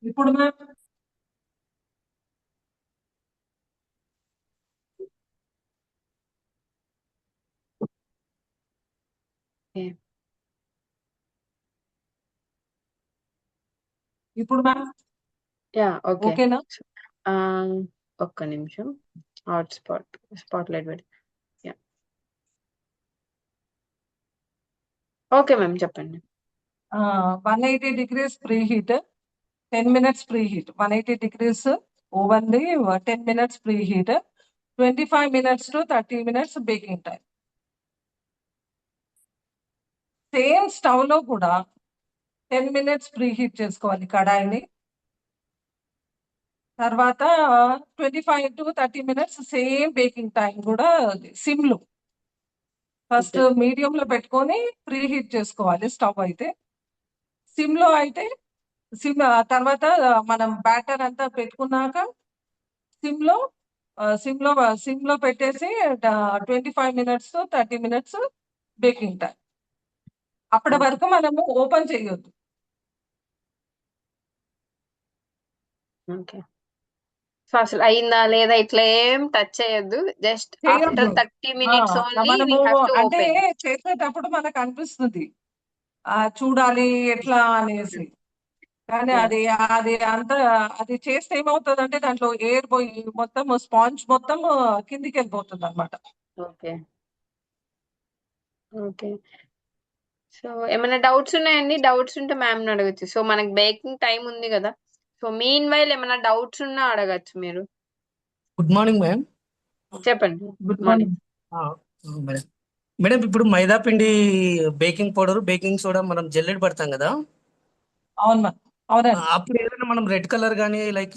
ఇప్పుడు మ్యామ్ ఇప్పుడు మ్యామ్ యా ఓకే. ఓకేనా. ఒక్క నిమిషం స్పాట్ లైట్ పెట్టి. యా ఓకే మ్యామ్ చెప్పండి. 180 degrees preheat 10 minutes preheat. 180 degrees oven the 10 minutes preheat. 25 minutes to 30 minutes baking time. Same stove లో కూడా 10 minutes ప్రీ హీట్ చేసుకోవాలి కడాయిని. తర్వాత 25 to 30 minutes same baking time కూడా సిమ్ లో ఫస్ట్ ఓకే. మీడియం లో పెట్టుకొని ప్రీ హీట్ చేసుకోవాలి. స్టవ్ అయితే సిమ్ లో అయితే తర్వాత మనం బ్యాటర్ అంతా పెట్టుకున్నాక సిమ్ లో సిమ్ లో పెట్టేసి 25 minutes to 30 minutes baking time. అప్పటి ఓకే. వరకు మనము ఓపెన్ చేయొద్దు. ఓకే. సో అసలు అయిందా లేదా ఇట్లా ఏం టచ్ చేయొద్దు. జస్ట్ చేయొద్దు. ఆఫ్టర్ 30 minutes ఓన్లీ మనము వీ హ్యావ్ టు అంటే ఓపెన్. చేసేటప్పుడు మనకు అనిపిస్తుంది చూడాలి ఎట్లా అనేసి. కానీ యా అది అది అంత అది చేస్తే ఏమవుతుంది అంటే దాంట్లో ఎయిర్ పోయి మొత్తం స్పాంజ్ మొత్తం కిందికి వెళ్ళిపోతుంది అనమాట. ఓకే. ఓకే. సో ఏమైనా డౌట్స్ ఉన్నాయండి? డౌట్స్ ఉంటే మ్యామ్ని అడగచ్చు. సో మనకి బేకింగ్ టైం ఉంది కదా. సో మీన్ వైల్ ఏమైనా డౌట్స్ ఉన్నా అడగచ్చు మీరు. Good morning ma'am. చెప్పండి. Good morning. Morning. Madam madam ఇప్పుడు మైదా పిండి బేకింగ్ పౌడర్ బేకింగ్ సోడా మనం జల్లెడ పడతాం కదా. అవును మ్యామ్. అవునండి. అప్పుడు ఏదైనా మనం రెడ్ కలర్ కానీ లైక్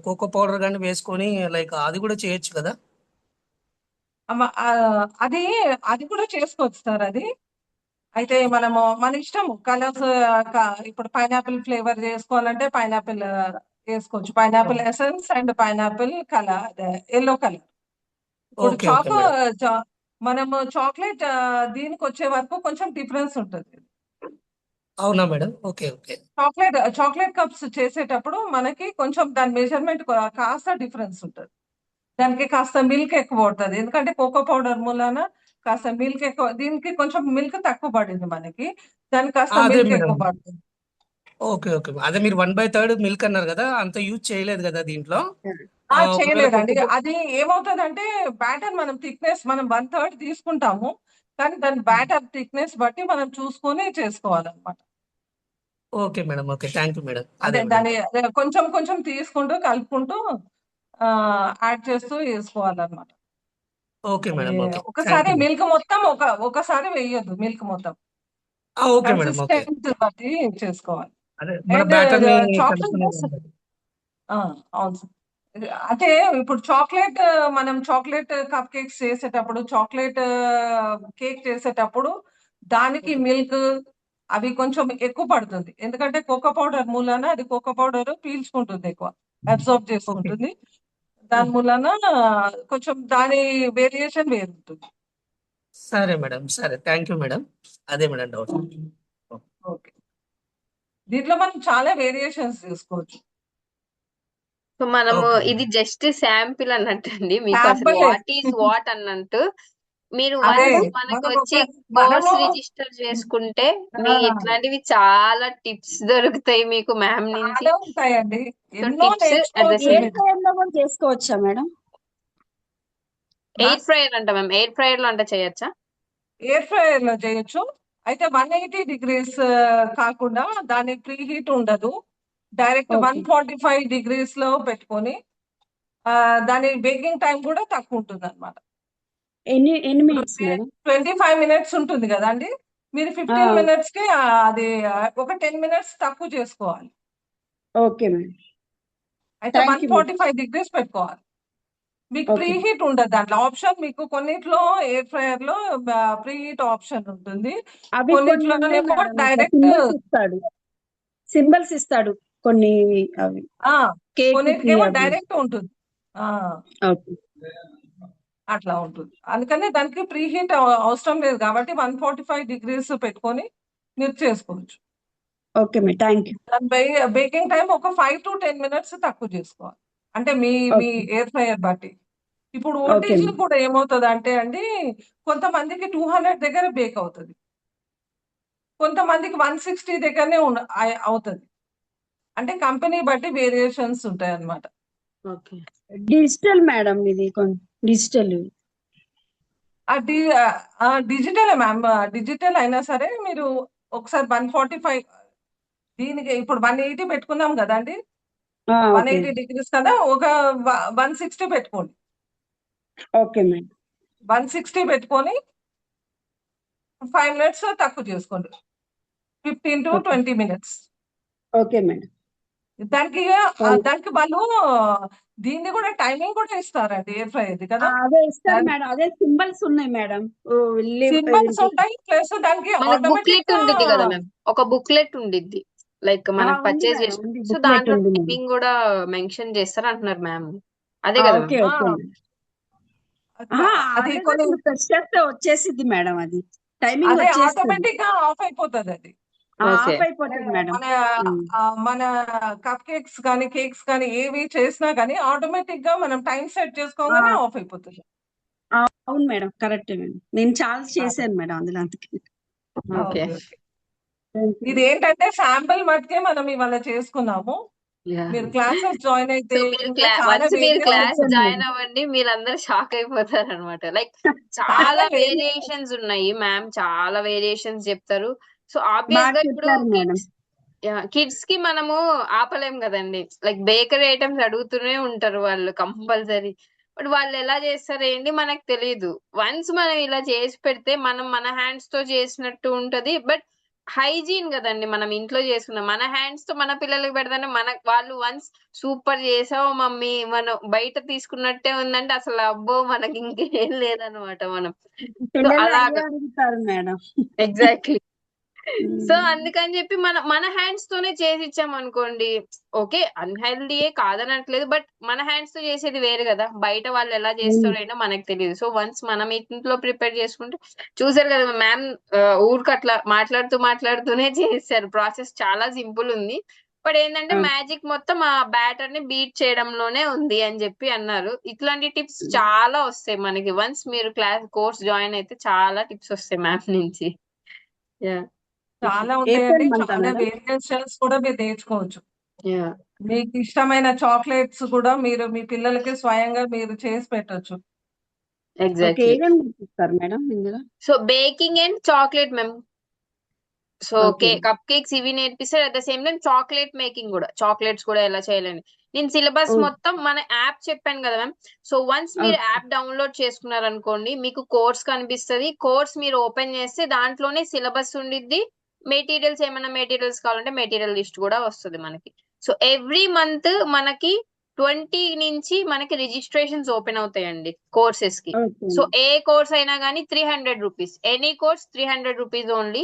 కోకో పౌడర్ కానీ వేసుకొని లైక్ అది కూడా చేయొచ్చు కదా. అది అది కూడా చేసుకోవచ్చు సార్. అది అయితే మనము మన ఇష్టం కలర్స్. ఇప్పుడు పైనాపిల్ ఫ్లేవర్ చేసుకోవాలంటే పైనాపిల్ వేసుకోవచ్చు. Pineapple essence and pineapple colour yellow colour. ఇప్పుడు ఓకే ఓకే మేడం. మనము చాక్లెట్ దీనికి వచ్చే వరకు కొంచెం డిఫరెన్స్ ఉంటుంది. అవునా madam. Okay okay chocolate cups చేసేటప్పుడు మనకి కొంచెం దాని మెజర్మెంట్ కాస్త డిఫరెన్స్ ఉంటుంది. దానికి కాస్త మిల్క్ ఎక్కువ పడుతుంది. ఎందుకంటే కోకో పౌడర్ మూలాన కాస్త మిల్క్ ఎక్కువ. దీనికి కొంచెం మిల్క్ తక్కువ పడింది మనకి. దానికి కాస్త అదే మిల్క్ మేడం. ఎక్కువ పడుతుంది. ఓకే ఓకే అదే మీరు 1/3 మిల్క్ అన్నారు కదా, అంత యూజ్ చేయలేదు కదా దీంట్లో. ఒకవేళ చేయలేదండి. కోకో అది ఏమవుతుందంటే బ్యాటర్ మనం థిక్నెస్ మనం 1/3 తీసుకుంటాము. కానీ దాని బ్యాటర్ థిక్నెస్ బట్టి మనం చూసుకొని చేసుకోవాలన్నమాట. Okay madam. Okay thank you madam. అంటే అదే మేడం. దాని కొంచెం కొంచెం తీసుకుంటూ కలుపుకుంటూ యాడ్ చేస్తూ వేసుకోవాలన్నమాట. ఓకే అది మేడం. ఓకే థ్యాంక్ ఒకసారి యూ మేడం. మిల్క్ మొత్తం ఒకసారి వేయొద్దు. మిల్క్ మొత్తం ఓకే మేడం. ఓకే కన్సిస్టెంట్ బట్టి చేసుకోవాలి. అదే మన అండ్ బ్యాటర్ ని చాక్లెట్ కలుపుకునే దాన్ని బట్టి. అవును సార్. అంటే ఇప్పుడు మనం చాక్లెట్ కప్ కేక్స్ చేసేటప్పుడు చాక్లెట్ కేక్ చేసేటప్పుడు దానికి ఓకే మిల్క్ అవి కొంచెం ఎక్కువ పడుతుంది. ఎందుకంటే కోకో పౌడర్ మూలాన అది కోకో పౌడర్ పీల్చుకుంటుంది, ఎక్కువ అబ్జార్బ్ ఓకే చేసుకుంటుంది. దాని మూలన కొంచెం దాని వేరియేషన్ వేరుంటుంది. సరే మేడం, సరే, థ్యాంక్ యూ మేడం. అదే మేడం డౌట్. ఓకే. దీంట్లో మనం చాలా వేరియేషన్స్ తీసుకోవచ్చు. సో మనము ఓకే ఇది జస్ట్ శాంపిల్ అన్నట్టండి, మీకు అసలు శాంపుల్ వాట్ ఈస్ వాట్ అన్నట్టు. మీరు అదే వన్స్ మనకు మనం వచ్చి మనము కోర్స్ రిజిస్టర్ చేసుకుంటే మీ ఆ, ఇట్లాంటివి చాలా టిప్స్ దొరుకుతాయి మీకు మ్యామ్ నుంచి. చాలా ఉంటాయండి. సో ఎన్నో టిప్స్ అట్ ద నేర్చుకోవచ్చు సేమ్ ఎయిర్ ఫ్రైయర్ లో కూడా చేసుకోవచ్చా మేడం? ఎయిర్ ఫ్రైయర్ అంట మ్యామ్, ఎయిర్ ఫ్రైయర్ లో అంట చేయొచ్చా? ఎయిర్ ఫ్రైయర్ లో చేయొచ్చు. అయితే 180 degrees కాకుండా దాని ప్రీ హీట్ ఉండదు. డైరెక్ట్ ఓకే 145 degrees లో పెట్టుకొని దాని బేకింగ్ టైం కూడా తక్కువ ఉంటుంది అనమాట. ఎన్ని ఇప్పుడు మినిట్స్ మేడం? 25 minutes ఉంటుంది కదండి, మీరు 15 minutes కి అది ఒక 10 minutes తక్కువ చేసుకోవాలి. ఓకే మేడం, అయితే థ్యాంక్ యూ మేడం. 145 degrees పెట్టుకోవాలి. మీకు ప్రీ ఓకే హీట్ ఉండదు దాంట్లో. ఆప్షన్ మీకు కొన్నిట్లో ఎయిర్ ఫ్రైయర్ లో ప్రీ హీట్ ఆప్షన్ ఉంటుంది, అవి కొన్ని ఉన్నాయి కొన్నిట్లోనేమో మేడం, అట్లా డైరెక్ట్ సింబల్స్ ఇస్తాడు కొన్ని, అవి కేక్ కొన్నిటికేమో అవి. డైరెక్ట్ ఉంటుంది. ఓకే అట్లా ఉంటుంది. అందుకని దానికి ప్రీ హీట్ అవసరం లేదు కాబట్టి 145 degrees పెట్టుకొని మీరు చేసుకోవచ్చు. Okay madam, thank you. దాని బేకింగ్ టైం ఒక 5 to 10 minutes తక్కువ చేసుకోవాలి. అంటే మీ మీ ఓకే ఎయిర్ ఫ్రైయర్ బట్టి. ఇప్పుడు ఓకే ఓటీజీ మేడం. కూడా ఏమవుతుంది అంటే అండి, కొంతమందికి 200 దగ్గర బేక్ అవుతుంది, కొంతమందికి 160 దగ్గరనే అవుతుంది. అంటే కంపెనీ బట్టి వేరియేషన్స్ ఉంటాయి అన్నమాట. ఓకే. డిజిటల్ మేడం, ఇది డిజిటల్. డిజిటల్ మ్యామ్, డిజిటల్ అయినా సరే మీరు ఒకసారి 145 దీనికి ఇప్పుడు 180 పెట్టుకున్నాం కదండి, ఓకే 180 degrees కదా, ఒక 160 పెట్టుకోండి. Okay madam. 160 పెట్టుకొని 5 minutes తక్కువ చేసుకోండి, 15 to okay 20 minutes. Okay madam, దానికి దానికి వాళ్ళు దీన్ని కూడా టైమింగ్ కూడా ఇస్తారండి ఎయిర్ ఫ్రైది కదా. అదే ఇస్తారు మేడం, అదే సింబల్స్ ఉన్నాయి మేడం. సింబల్స్ ఉంటాయి, ప్లస్ దానికి మనకు ఆటోమేటిక్ బుక్లెట్ గా ఉండిద్ది కదా మ్యామ్, ఒక బుక్లెట్ ఉండిద్ది లైక్ మనం ఉంది పర్చేస్ మేడం, చేసుకుంటాం. ఉంది సో బుక్లెట్ దాంట్లో ఉంది మేడం. టైమింగ్ కూడా మెన్షన్ చేస్తారు అంటున్నారు మ్యామ్, అదే కదా ఓకే మ్యామ్? Okay madam. అది అదే కొన్ని ప్రెస్ చేస్తే వచ్చేసిద్ది మేడం, అది టైమింగ్ అదే వచ్చేస్తుంది. ఆటోమేటిక్ గా ఆఫ్ అయిపోతుంది అది. ఓకే. ఆఫ్ అయిపోతుంది మేడం. మన మన కప్ కేక్స్ కానీ కేక్స్ కానీ ఏవి చేసినా కానీ ఆటోమేటిక్ గా మనం టైం సెట్ చేసుకోగానే ఆఫ్ అయిపోతుంది. అవును మేడం, కరెక్ట్ మేడం, నేను చాలా చేశాను మేడం అందులో, అందుకే. ఓకే. ఇది ఏంటంటే శాంపిల్ మటుకే మనం ఇవాళ చేసుకున్నాము. యా. మీరు క్లాసెస్ జాయిన్ అయితే సో మీరు ఇంకా చాలా వన్స్ మీరు క్లాస్ వేరియేషన్స్ జాయిన్ అవ్వండి, మీరందరూ షాక్ అయిపోతారు అనమాట. లైక్ చాలా వేరియేషన్స్ ఉన్నాయి మ్యామ్, చాలా వేరియేషన్స్ చెప్తారు. సో ఆబ్వియస్ బాగా గా ఇప్పుడు చెప్పారు మేడం. కిడ్స్ కి మనము ఆపలేం కదండి, లైక్ బేకరీ ఐటమ్స్ అడుగుతూనే ఉంటారు వాళ్ళు కంపల్సరీ. బట్ వాళ్ళు ఎలా చేస్తారు ఏంటి మనకు తెలియదు. వన్స్ మనం ఇలా చేసి పెడితే మనం మన హ్యాండ్స్ తో చేసినట్టు ఉంటది. బట్ హైజీన్ కదండి, మనం ఇంట్లో చేసుకున్నాం మన హ్యాండ్స్ తో మన పిల్లలకి పెడతానే వాళ్ళు వన్స్ సూపర్ చేసావు మమ్మీ, మనం బయట తీసుకున్నట్టే ఉందంటే అసలు అబ్బో మనకి ఇంకేం లేదనమాట మనం. సో పిల్లలు అలాగా అయ్యే అడుగుతారు మేడం. ఎగ్జాక్ట్లీ. సో అందుకని చెప్పి మన హ్యాండ్స్ తోనే చేసి ఇచ్చాం అనుకోండి, ఓకే అన్హెల్దీయే కాదనట్లేదు, బట్ మన హ్యాండ్స్ తో చేసేది వేరు కదా, బయట వాళ్ళు ఎలా చేస్తారో ఏంటో మనకు తెలియదు. సో వన్స్ మనం ఇంట్లో ప్రిపేర్ చేసుకుంటే, చూసారు కదా మ్యామ్, ఊరికి అట్లా మాట్లాడుతూనే చేశారు. ప్రాసెస్ చాలా సింపుల్ ఉంది, బట్ ఏంటంటే మ్యాజిక్ మొత్తం ఆ బ్యాటర్ ని బీట్ చేయడంలోనే ఉంది అని చెప్పి అన్నారు. ఇట్లాంటి టిప్స్ చాలా వస్తాయి మనకి, వన్స్ మీరు కోర్స్ జాయిన్ అయితే చాలా టిప్స్ వస్తాయి మ్యామ్ నుంచి. యా. చాలా ఏప్రిల్ ఉంటాయండి, మంత్ చాలా మేడం. వేరియేషన్స్ కూడా మీరు నేర్చుకోవచ్చు. యా. మీకు ఇష్టమైన చాక్లెట్స్ కూడా మీరు మీ పిల్లలకి స్వయంగా మీరు చేసి పెట్టొచ్చు. Okay, exactly. ఏమేమి నేర్పిస్తారు మేడం ఇందులో? So baking and chocolate ma'am. So okay cup cakes ఇవి నేర్పిస్తారు, at the same time chocolate making కూడా, చాక్లెట్స్ కూడా ఎలా చేయాలని. నేను సిలబస్ మొత్తం మన యాప్ చెప్పాను కదా మ్యామ్. సో వన్స్ మీరు యాప్ డౌన్లోడ్ చేసుకున్నారనుకోండి, మీకు కోర్స్ కనిపిస్తుంది. కోర్స్ మీరు ఓపెన్ చేస్తే దాంట్లోనే సిలబస్ ఉండిద్ది, మెటీరియల్స్ ఏమైనా మెటీరియల్స్ కావాలంటే మెటీరియల్ లిస్ట్ కూడా వస్తుంది మనకి. సో ఎవ్రీ మంత్ మనకి 20 నుంచి మనకి రిజిస్ట్రేషన్స్ ఓపెన్ అవుతాయండి కోర్సెస్ కి. సో ఏ కోర్స్ అయినా కానీ 300 rupees, any course 300 rupees only.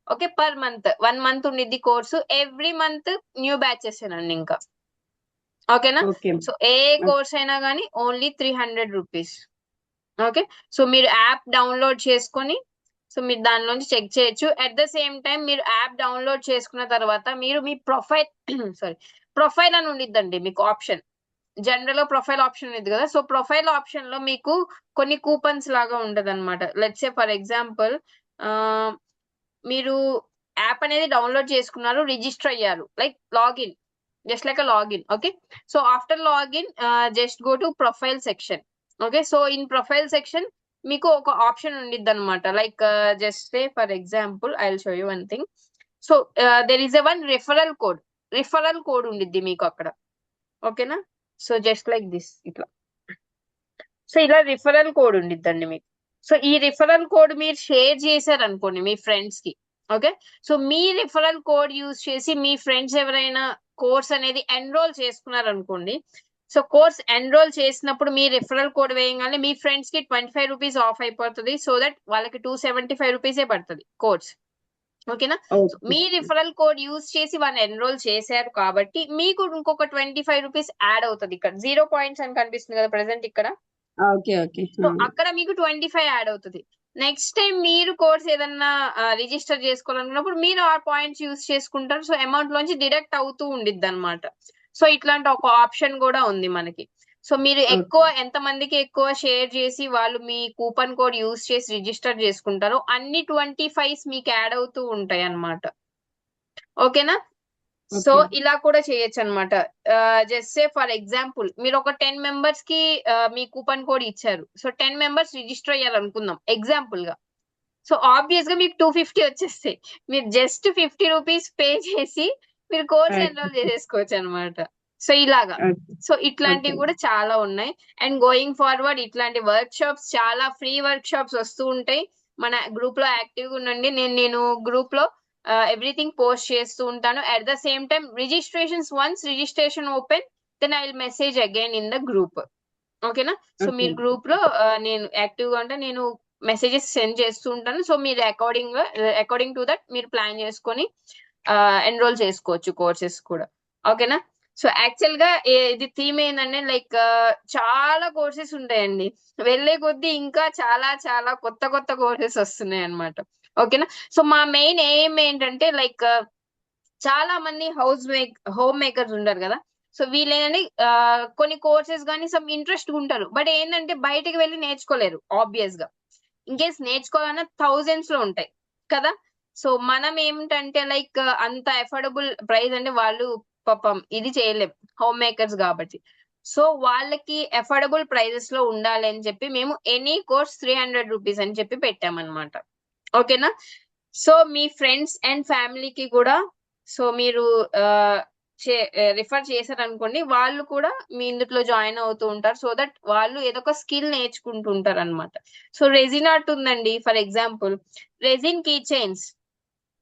Okay, per month 1 month ఉండిద్ది course. Every month new batches ఏనండి ఇంకా. ఓకేనా? ఓకే సో ఏ కోర్స్ అయినా కానీ ఓన్లీ 300 రూపీస్. ఓకే, సో మీరు యాప్ డౌన్లోడ్ చేసుకొని సో మీరు దానిలోంచి చెక్ చేయొచ్చు. అట్ ద సేమ్ టైం మీరు యాప్ డౌన్లోడ్ చేసుకున్న తర్వాత మీరు మీ ప్రొఫైల్ ప్రొఫైల్ అని ఉండిద్దండి మీకు ఆప్షన్. జనరల్ లో ప్రొఫైల్ ఆప్షన్ ఉంది కదా, సో ప్రొఫైల్ ఆప్షన్ లో మీకు కొన్ని కూపన్స్ లాగా ఉంటది అనమాట. లెట్స్ సే ఫర్ ఎగ్జాంపుల్ మీరు యాప్ అనేది డౌన్లోడ్ చేసుకున్నారు, రిజిస్టర్ అయ్యారు, like login, just like a login. Okay, so after login just go to profile section. Okay, so in profile section మీకు ఒక ఆప్షన్ ఉండిద్ది అనమాట. Like just say for example I will show you one thing. So there is a one referral code ఉండిద్ది మీకు అక్కడ. ఓకేనా, సో జస్ట్ లైక్ దిస్ ఇట్లా. సో ఇలా రిఫరల్ కోడ్ ఉండిద్దండి మీకు. సో ఈ రిఫరల్ కోడ్ మీరు షేర్ చేశారు అనుకోండి మీ ఫ్రెండ్స్ కి. ఓకే, సో మీ రిఫరల్ కోడ్ యూజ్ చేసి మీ ఫ్రెండ్స్ ఎవరైనా కోర్స్ అనేది ఎన్రోల్ చేసుకున్నారు అనుకోండి. సో కోర్స్ ఎన్రోల్ చేసినప్పుడు మీ రిఫరల్ కోడ్ వేయగానే మీ ఫ్రెండ్స్ కి 25 రూపీస్ ఆఫ్ అయిపోతుంది. సో దట్ వాళ్ళకి 275 రూపీసే పడుతుంది కోర్స్. ఓకేనా, మీ రిఫరల్ కోడ్ యూజ్ చేసి వాళ్ళు ఎన్రోల్ చేశారు కాబట్టి మీకు ఇంకొక 25 రూపీస్ యాడ్ అవుతుంది. ఇక్కడ 0 పాయింట్స్ అని కనిపిస్తుంది కదా ప్రెసెంట్ ఇక్కడ. ఓకే ఓకే సో అక్కడ మీకు 25 యాడ్ అవుతుంది. నెక్స్ట్ టైం మీరు కోర్స్ ఏదన్నా రిజిస్టర్ చేసుకోవాలనుకున్నప్పుడు మీరు ఆ పాయింట్స్ యూజ్ చేసుకుంటారు. సో అమౌంట్ లోంచి డిడక్ట్ అవుతూ ఉండిద్ది అనమాట. సో ఇట్లాంటి ఒక ఆప్షన్ కూడా ఉంది మనకి. సో మీరు ఎక్కువ ఎంతమందికి ఎక్కువ షేర్ చేసి వాళ్ళు మీ కూపన్ కోడ్ యూజ్ చేసి రిజిస్టర్ చేసుకుంటారో అన్ని 25s మీకు యాడ్ అవుతూ ఉంటాయి అన్నమాట. ఓకేనా, సో ఇలా కూడా చేయొచ్చు అనమాట. జస్ట్ సే ఫర్ ఎగ్జాంపుల్ మీరు ఒక 10 మెంబర్స్ కి మీ కూపన్ కోడ్ ఇచ్చారు. సో 10 మెంబర్స్ రిజిస్టర్ అయ్యారు అనుకుందాం ఎగ్జాంపుల్ గా. సో ఆబ్వియస్ గా మీకు 250 వచ్చేస్తాయి. మీరు జస్ట్ 50 రూపీస్ పే చేసి మీరు కోర్స్ ఎన్రోల్ చేసేసుకోవచ్చు అనమాట. సో ఇలాగా. సో ఇట్లాంటివి కూడా చాలా ఉన్నాయి. అండ్ గోయింగ్ ఫార్వర్డ్ ఇట్లాంటి వర్క్ షాప్స్, చాలా ఫ్రీ వర్క్ షాప్స్ వస్తూ ఉంటాయి. మన గ్రూప్ లో యాక్టివ్ గా ఉండండి. నేను గ్రూప్ లో ఎవ్రీథింగ్ పోస్ట్ చేస్తూ ఉంటాను. At the same time once registration open then I will message again in the group. ఓకేనా, సో మీరు గ్రూప్ లో నేను యాక్టివ్ గా ఉంటే నేను మెసేజెస్ సెండ్ చేస్తూ ఉంటాను. సో మీరు అకార్డింగ్ టు దట్ మీరు ప్లాన్ చేసుకొని ఎన్రోల్ చేసుకోవచ్చు కోర్సెస్ కూడా. ఓకేనా, సో యాక్చువల్ గా ఇది థీమ్ ఏంటంటే లైక్ చాలా కోర్సెస్ ఉంటాయండి. వెళ్లే కొద్దీ ఇంకా చాలా చాలా కొత్త కోర్సెస్ వస్తున్నాయి అన్నమాట. ఓకేనా, సో మా మెయిన్ ఎయిమ్ ఏంటంటే లైక్ చాలా మంది హోమ్ మేకర్స్ ఉంటారు కదా. సో వీళ్ళేనండి కొన్ని కోర్సెస్ కానీ సమ్ ఇంట్రెస్ట్ ఉంటారు. బట్ ఏంటంటే బయటకు వెళ్ళి నేర్చుకోలేరు ఆబ్వియస్ గా. ఇన్ కేస్ నేర్చుకోవాలన్నా థౌజండ్స్ లో ఉంటాయి కదా. సో మనం ఏమిటంటే లైక్ అంత అఫోర్డబుల్ ప్రైస్ అంటే వాళ్ళు పాపం ఇది చేయలేం హోమ్ మేకర్స్ కాబట్టి. సో వాళ్ళకి అఫోర్డబుల్ ప్రైజెస్ లో ఉండాలి అని చెప్పి మేము ఎనీ కోర్స్ 300 రూపీస్ అని చెప్పి పెట్టామన్నమాట. ఓకేనా, సో మీ ఫ్రెండ్స్ అండ్ ఫ్యామిలీకి కూడా సో మీరు రిఫర్ చేశారనుకోండి, వాళ్ళు కూడా మీ ఇందులో జాయిన్ అవుతూ ఉంటారు. సో దట్ వాళ్ళు ఏదో ఒక స్కిల్ నేర్చుకుంటూ ఉంటారు అనమాట. సో రెజిన్ ఆర్ట్ ఉందండి for example. Resin key chains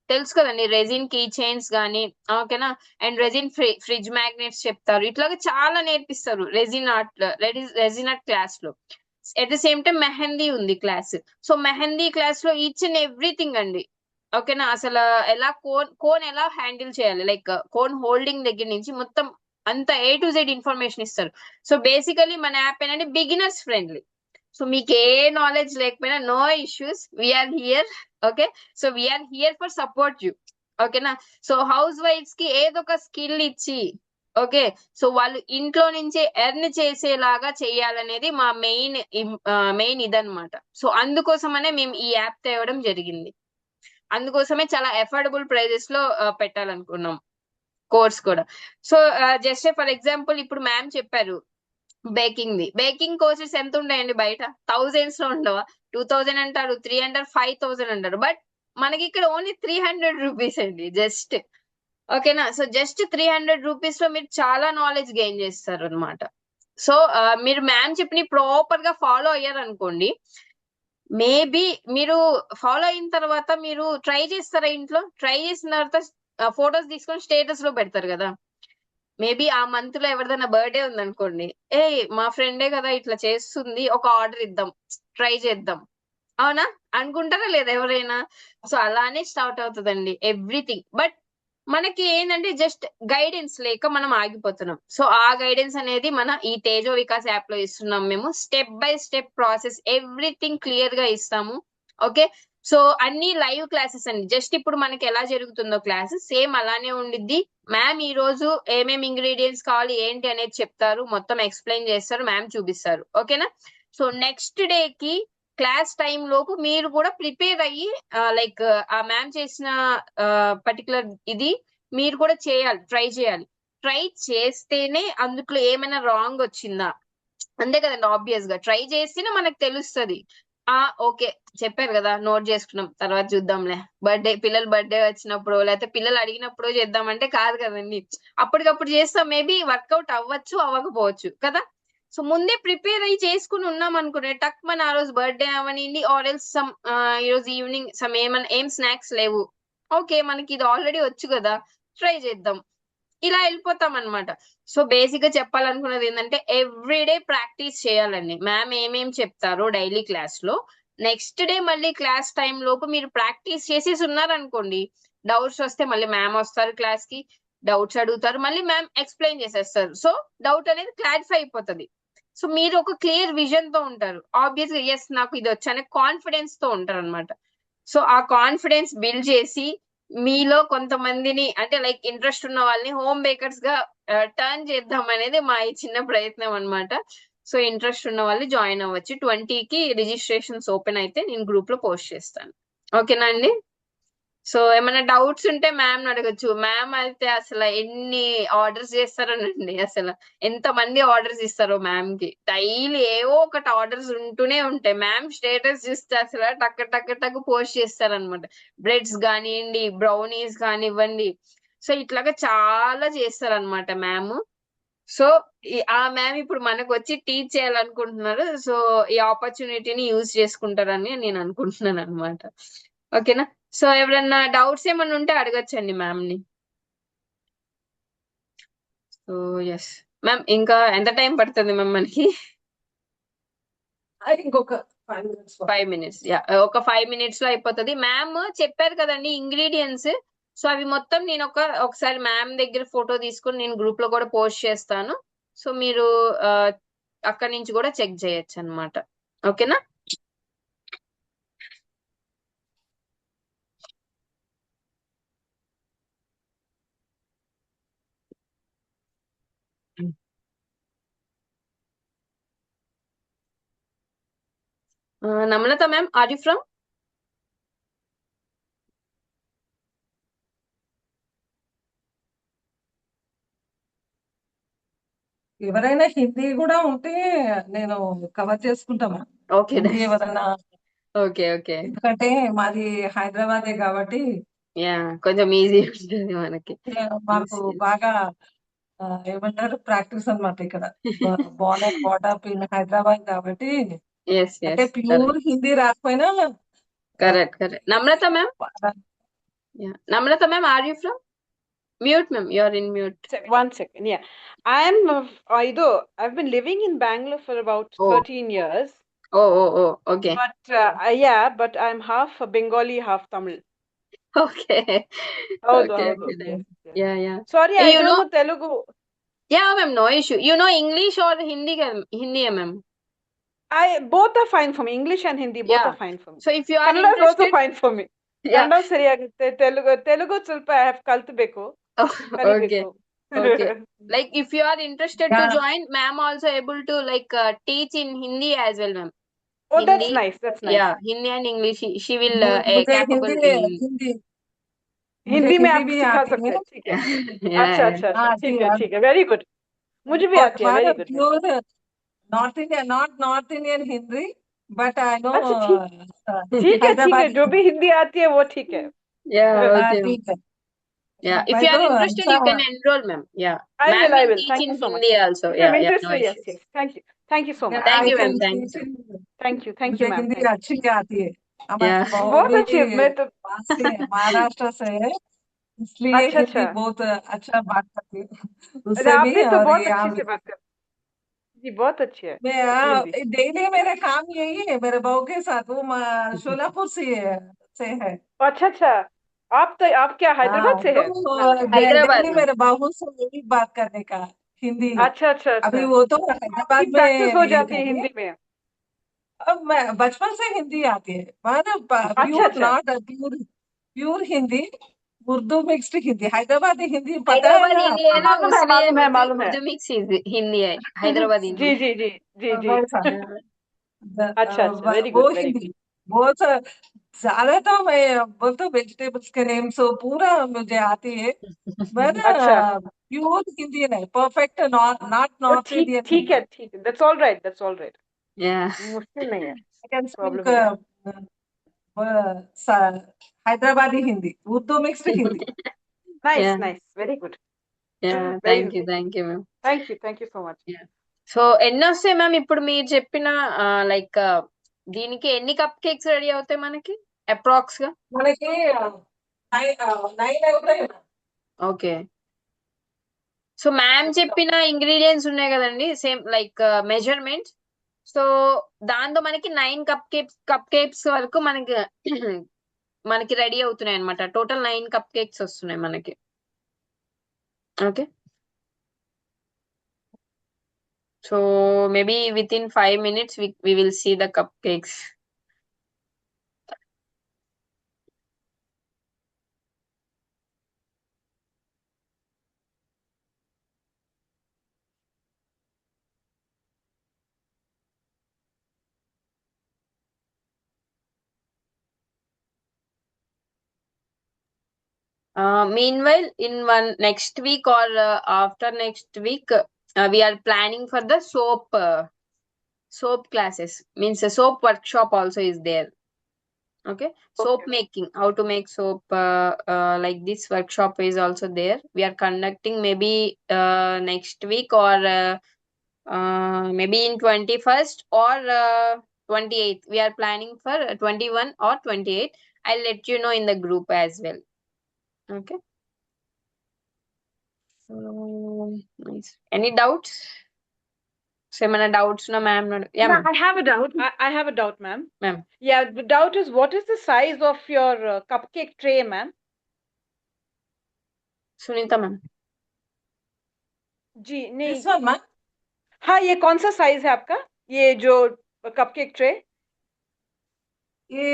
తెలుసు కదండి, రెజిన్ కీ చైన్స్ గానీ. ఓకేనా, అండ్ రెజిన్ ఫ్రిడ్జ్ మ్యాగ్నెట్స్ చెప్తారు. ఇట్లాగా చాలా నేర్పిస్తారు రెజిన్ ఆర్ట్ క్లాస్ లో. At the same time mehndi ఉంది క్లాస్. సో మెహందీ క్లాస్ లో ఈచ్ అండ్ ఎవ్రీథింగ్ అండి. ఓకేనా, అసలు ఎలా కోన్ ఎలా హ్యాండిల్ చేయాలి, లైక్ కోన్ హోల్డింగ్ దగ్గర నుంచి మొత్తం అంత A to Z ఇన్ఫర్మేషన్ ఇస్తారు. సో బేసికలీ మన యాప్ ఏంటంటే బిగినర్స్ ఫ్రెండ్లీ. సో మీకు ఏ నాలెడ్జ్ లేకపోయినా no issues, we are here. Okay, so we are here for support you. ఓకేనా, సో హౌస్ వైఫ్స్ కి ఏదో ఒక స్కిల్ ఇచ్చి ఓకే సో వాళ్ళు ఇంట్లో నుంచే ఎర్న్ చేసేలాగా చేయాలనేది మా మెయిన్ ఇదన్నమాట. సో అందుకోసమనే మేము ఈ యాప్ తేవడం జరిగింది. అందుకోసమే చాలా అఫోర్డబుల్ ప్రైజెస్ లో పెట్టాలనుకున్నాం కోర్స్ కూడా. సో జస్ట్ ఫర్ ఎగ్జాంపుల్ ఇప్పుడు మ్యామ్ చెప్పారు బేకింగ్ కోర్సెస్ ఎంత ఉంటాయండి బయట, థౌజండ్స్ లో ఉండవా? 2000 అంటారు, 3 అంటారు, 5000 అంటారు. బట్ మనకి ఇక్కడ ఓన్లీ 300 రూపీస్ అండి జస్ట్. ఓకేనా, సో జస్ట్ 300 రూపీస్ లో మీరు చాలా నాలెడ్జ్ గెయిన్ చేస్తారు అనమాట. సో మీరు మ్యామ్ చెప్పి ప్రాపర్ గా ఫాలో అయ్యారు అనుకోండి, మేబీ మీరు ఫాలో అయిన తర్వాత మీరు ట్రై చేస్తారా, ఇంట్లో ట్రై చేసిన తర్వాత ఫొటోస్ తీసుకొని స్టేటస్ లో పెడతారు కదా. మేబీ ఆ మంత్ లో ఎవరిదైనా బర్త్డే ఉందనుకోండి, మా ఫ్రెండే కదా ఇట్లా చేస్తుంది, ఒక ఆర్డర్ ఇద్దాం, ట్రై చేద్దాం, అవునా అనుకుంటారా లేదా ఎవరైనా? సో అలానే స్టార్ట్ అవుతుందండి ఎవ్రీథింగ్. బట్ మనకి ఏంటంటే జస్ట్ గైడెన్స్ లేక మనం ఆగిపోతున్నాం. సో ఆ గైడెన్స్ అనేది మన ఈ తేజో వికాస్ యాప్ లో ఇస్తున్నాం మేము. Step by step process everything clear గా ఇస్తాము. ఓకే, సో అన్ని లైవ్ క్లాసెస్ అండి. జస్ట్ ఇప్పుడు మనకి ఎలా జరుగుతుందో క్లాస్ సేమ్ అలానే ఉండిద్ది. మ్యామ్ ఈ రోజు ఏమేమి ఇంగ్రీడియంట్స్ కావాలి ఏంటి అనేది చెప్తారు, మొత్తం ఎక్స్ప్లెయిన్ చేస్తారు, మ్యామ్ చూపిస్తారు. ఓకేనా? సో నెక్స్ట్ డే కి క్లాస్ టైం లోపు మీరు కూడా ప్రిపేర్ అయ్యి లైక్ ఆ మ్యామ్ చేసిన పర్టికులర్ ఇది మీరు కూడా చేయాలి, ట్రై చేయాలి. ట్రై చేస్తేనే అందులో ఏమైనా రాంగ్ వచ్చిందా, అంతే కదండి. ఆబ్వియస్ గా ట్రై చేస్తేనే మనకు తెలుస్తుంది. ఓకే చెప్పారు కదా, నోట్ చేసుకున్నాం, తర్వాత చూద్దాంలే. పిల్లల బర్త్డే వచ్చినప్పుడు లేకపోతే పిల్లలు అడిగినప్పుడు చేద్దామంటే కాదు కదండి. అప్పటికప్పుడు చేస్తాం, మేబీ వర్కౌట్ అవ్వచ్చు అవ్వకపోవచ్చు కదా. సో ముందే ప్రిపేర్ అయ్యి చేసుకుని ఉన్నాం అనుకునే టక్ మన ఆ రోజు బర్త్డే అవనింది ఆర్ ఎల్స్ సమ్ ఈ రోజు ఈవినింగ్ సమ్ ఏం స్నాక్స్ లేవు, ఓకే మనకి ఇది ఆల్రెడీ వచ్చు కదా, ట్రై చేద్దాం, ఇలా వెళ్ళిపోతాం అనమాట. సో బేసిక్ గా చెప్పాలనుకున్నది ఏంటంటే ఎవ్రీడే ప్రాక్టీస్ చేయాలండి. మ్యామ్ ఏమేం చెప్తారో డైలీ క్లాస్ లో నెక్స్ట్ డే మళ్ళీ క్లాస్ టైం లోపు మీరు ప్రాక్టీస్ చేసేసి ఉన్నారనుకోండి, డౌట్స్ వస్తే మళ్ళీ మ్యామ్ వస్తారు క్లాస్ కి, డౌట్స్ అడుగుతారు, మళ్ళీ మ్యామ్ ఎక్స్ప్లెయిన్ చేసేస్తారు. సో డౌట్ అనేది క్లారిఫై అయిపోతుంది. సో మీరు ఒక క్లియర్ విజన్ తో ఉంటారు. ఆబ్వియస్ గా ఎస్ నాకు ఇది వచ్చనే కాన్ఫిడెన్స్ తో ఉంటారు అనమాట. సో ఆ కాన్ఫిడెన్స్ బిల్డ్ చేసి మీలో కొంతమందిని అంటే లైక్ ఇంట్రెస్ట్ ఉన్న వాళ్ళని హోమ్ బేకర్స్ గా టర్న్ చేద్దాం అనేది మా ఈ చిన్న ప్రయత్నం అన్నమాట. సో ఇంట్రెస్ట్ ఉన్న వాళ్ళు జాయిన్ అవ్వచ్చు. 20కి రిజిస్ట్రేషన్స్ ఓపెన్ అయితే నేను గ్రూప్ లో పోస్ట్ చేస్తాను. ఓకేనా అండి? సో ఏమైనా డౌట్స్ ఉంటే మ్యామ్ అడగచ్చు. మ్యామ్ అయితే అసలు ఎన్ని ఆర్డర్స్ చేస్తారోనండి, అసలు ఎంత మంది ఆర్డర్స్ ఇస్తారో మ్యామ్ కి. డైలీ ఏవో ఒకటి ఆర్డర్స్ ఉంటూనే ఉంటాయి. మ్యామ్ స్టేటస్ చూస్తే అసలు టక్ టక్ టక్ పోస్ట్ చేస్తారనమాట. బ్రెడ్స్ కానివ్వండి, బ్రౌనీస్ కానివ్వండి, సో ఇట్లాగా చాలా చేస్తారనమాట మ్యామ్. సో ఆ మ్యామ్ ఇప్పుడు మనకు వచ్చి టీచ్ చేయాలనుకుంటున్నారు. సో ఈ ఆపర్చునిటీని యూజ్ చేసుకుంటారని నేను అనుకుంటున్నాను అనమాట. ఓకేనా? సో ఎవరన్నా డౌట్స్ ఏమన్నా ఉంటే అడగచ్చండి మ్యామ్ ని. సో ఎస్ మ్యామ్, ఇంకా ఎంత టైం పడుతుంది మ్యామ్ మనకి? ఇంకొక 5 minutes 5 minutes, యా ఒక 5 minutes లో అయిపోతుంది. మ్యామ్ చెప్పారు కదండి ఇంగ్రీడియంట్స్, సో అవి మొత్తం నేను ఒకసారి మ్యామ్ దగ్గర ఫోటో తీసుకొని నేను గ్రూప్ లో కూడా పోస్ట్ చేస్తాను. సో మీరు అక్కడి నుంచి కూడా చెక్ చేయొచ్చు అనమాట. ఓకేనా? నమ్రత మ్యామ్, ఆర్ యు ఫ్రమ్? ఎవరైనా హిందీ కూడా ఉంటే నేను కవర్ చేసుకుంటామా, ఓకే హిందీ ఎవరైనా, ఓకే ఓకే, ఎందుకంటే మాది హైదరాబాదే కాబట్టి యా కొంచెం ఈజీ ఉంటుంది మనకి. మాకు బాగా ఏమంటారు ప్రాక్టీస్ అన్నమాట ఇక్కడ. Born and brought up in Hyderabad కాబట్టి ఎస్ అంటే ఎస్, ప్యూర్ హిందీ రాకపోయినా correct correct. Namrata ma'am, Namrata ma'am, are you from? Mute, ma'am. You're in mute. 1 second. Yeah, I've been living in Bangalore for about Oh. 13 years. Oh. Okay. But I'm half Bengali, half Tamil. Okay. Howdu, Okay. howdu. Okay. Yes. Yeah. Sorry, Hey, I you don't know- know Telugu. Yeah, ma'am. No issue. You know English or Hindi, Hindi, ma'am. Both are fine for me. English and Hindi, both Yeah. are fine for me. So if you are Kannada is also interested, fine for me. yeah. Kannada ಸರಿಯಾಗುತ್ತೆ. Telugu ಸ್ವಲ್ಪ I have ಕಲ್ತ್ಬೇಕು. Okay. ಕಲಿಬೇಕು. Okay. Like if you are interested to Yeah. join, ma'am also able to like teach in Hindi as well, ma'am. Oh, that's Hindi. nice. That's nice. Yeah, Hindi and English. She will मुझे capable हिंदी in. हिंदी मुझे हिंदी में हिंदी आप भी सिखा आती सकते है। हैं, ठीक है। Yeah. अच्छा हाँ, ठीक है, वेरी गुड। मुझे भी आती है, very good. Pure north Indian, not north Indian Hindi, but I know अच्छा, ठीक है, हैदराबादी जो भी हिंदी आती है वो ठीक है। Yeah. Okay. ठीक है। Yeah, if मैं you are तो interested, you अच्छा can enroll, ma'am. Yeah, I ma'am will. teach Thank in you so much. Hindi also. If Yeah, I'm no interested, yes. issues. Thank you so much। Thank I you, ma'am. can Thank teach you. in- Thank you, मुझे ma'am। Hindi Thank you। अच्छी आती है। हमारी Yeah. बहू बहुत भी अच्छी है, मैं तो वहाँ से है, महाराष्ट्र से है, इसलिए अच्छा, हिंदी अच्छा। बहुत अच्छा बात करती है अरे उससे आप भी भी तो और बहुत यहाँ अच्छी भी। से बात कर जी, बहुत अच्छी है मैं हिंदी। डेली मेरा काम यही है मेरे बहू के साथ, वो शोलापुर से है। अच्छा, आप क्या हैदराबाद हाँ से है तो मैम? హైదరాబాద్ डेली में। मेरे बाबू से यही बात करने का हिंदी। अच्छा अच्छा अभी अच्छा, वो तो हैदराबाद में प्रैक्टिस हो ये जाती है कर रही है। हिंदी में। अब मैं बचपन से हिंदी आती है, माना अच्छा प्योर अच्छा, not pure pure Hindi, Urdu mixed Hindi, Hyderabadi Hindi पता है हैदराबाद ना हिंदी है आपको? ना, इसलिए मालूम है उर्दू मालूम है। उर्दू मिक्स हिंदी है, हैदराबाद हिंदी। जी जी जी जी जी। वैसा हाँ, अच्छा अच्छा, वेरी वो गुड वेरी गुड। हिंदी बहुत ज्यादा तो मैं बोलता हूँ वेजिटेबल्स के नेम से पूरा मुझे आती है, पर अच्छा, प्योर हिंदी नहीं, परफेक्ट नॉट नॉट नॉर्थ ठीक इंडियन ठीक हिंदी। है ठीक है, that's all right that's all right. या मुश्किल नहीं है, आई कैन स्पीक प्रॉब्लम नहीं है। हैदराबादी हिंदी, उर्दू मिक्स्ड हिंदी। नाइस या nice, very good, yeah very thank you ma'am. Thank you so much. So ఎన్ని వస్తాయి మ్యామ్ ఇప్పుడు మీరు చెప్పిన లైక్ దీనికి ఎన్ని కప్ కేక్స్ రెడీ అవుతాయి మనకి అప్రాక్స్ గా? మనకి 9 అవుతాయి. ఓకే. సో మ్యామ్ చెప్పిన ఇంగ్రీడియంట్స్ ఉన్నాయి కదండి, సేమ్ లైక్ మెజర్మెంట్. సో దాంతో మనకి 9 కప్ కేక్స్ వరకు మనకి మనకి రెడీ అవుతున్నాయి అనమాట. టోటల్ 9 కప్ కేక్స్ వస్తున్నాయి మనకి. Okay. So maybe with in 5 minutes we will see the cupcakes. Meanwhile, in one next week or after next week, we are planning for the soap classes. Means a soap workshop also is there. Okay, soap Okay. making, how to make soap. Like this workshop is also there. We are conducting maybe next week or maybe in 21st or 28th. We are planning for 21 or 28. I'll let you know in the group as well. Okay. So nice. Any doubts? So, ఏమైనా doubts నా ma'am? Yeah Yeah, ma'am. I have a doubt. I have a doubt, ma'am. Ma'am. Yeah, the doubt is what is the size of your cupcake tray, ma'am? Sunitha ma'am. Ji This नहीं, one, man, हाँ ये कौन सा साइज है आपका, ये जो कपकेक ट्रे? ये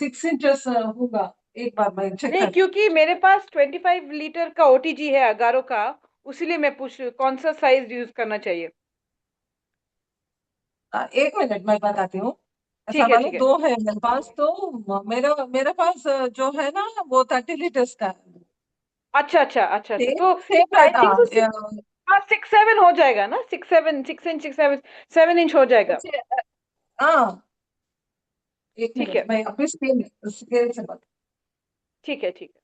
6 इंचेस होगा। एक बार मैं चेक नहीं, कर। क्योंकि मेरे पास 25 लीटर का ओटीजी है अगारो का, उसीलिए मैं पूछ रही हूँ कौन सा साइज यूज करना चाहिए। 1 मिनट मैं बताती हूँ। ऐसा ठीक है वाले ठीक है। 2 है मेरे पास, तो मेरे पास जो है ना वो 30 लीटर्स का है। अच्छा अच्छा अच्छा अच्छा, सेम तो सेम आई रहता थिंक सो 6-7 हो जाएगा ना, 6-7 7 इंच हो जाएगा। हाँ, एक ठीक है मिनट मैं अपनी स्केल से बता। ठीक है ठीक है।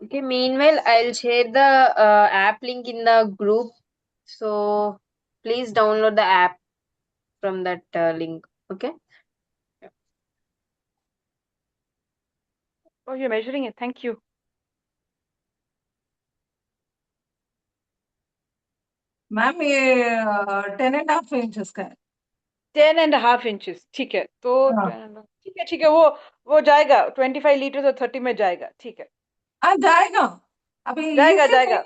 Okay, meanwhile, I'll share the app link in the group. So please download the app from that link. Okay. Oh, you're measuring it, thank you. Ma'am ये 10.5 इंचेस का है। 10.5 इंचेस, ठीक है, तो हाँ, 10 ठीक है, वो जाएगा 25 लीटर और 30 में जाएगा, ठीक है। आ जाएगा। अभी जाएगा इजी जाएगा।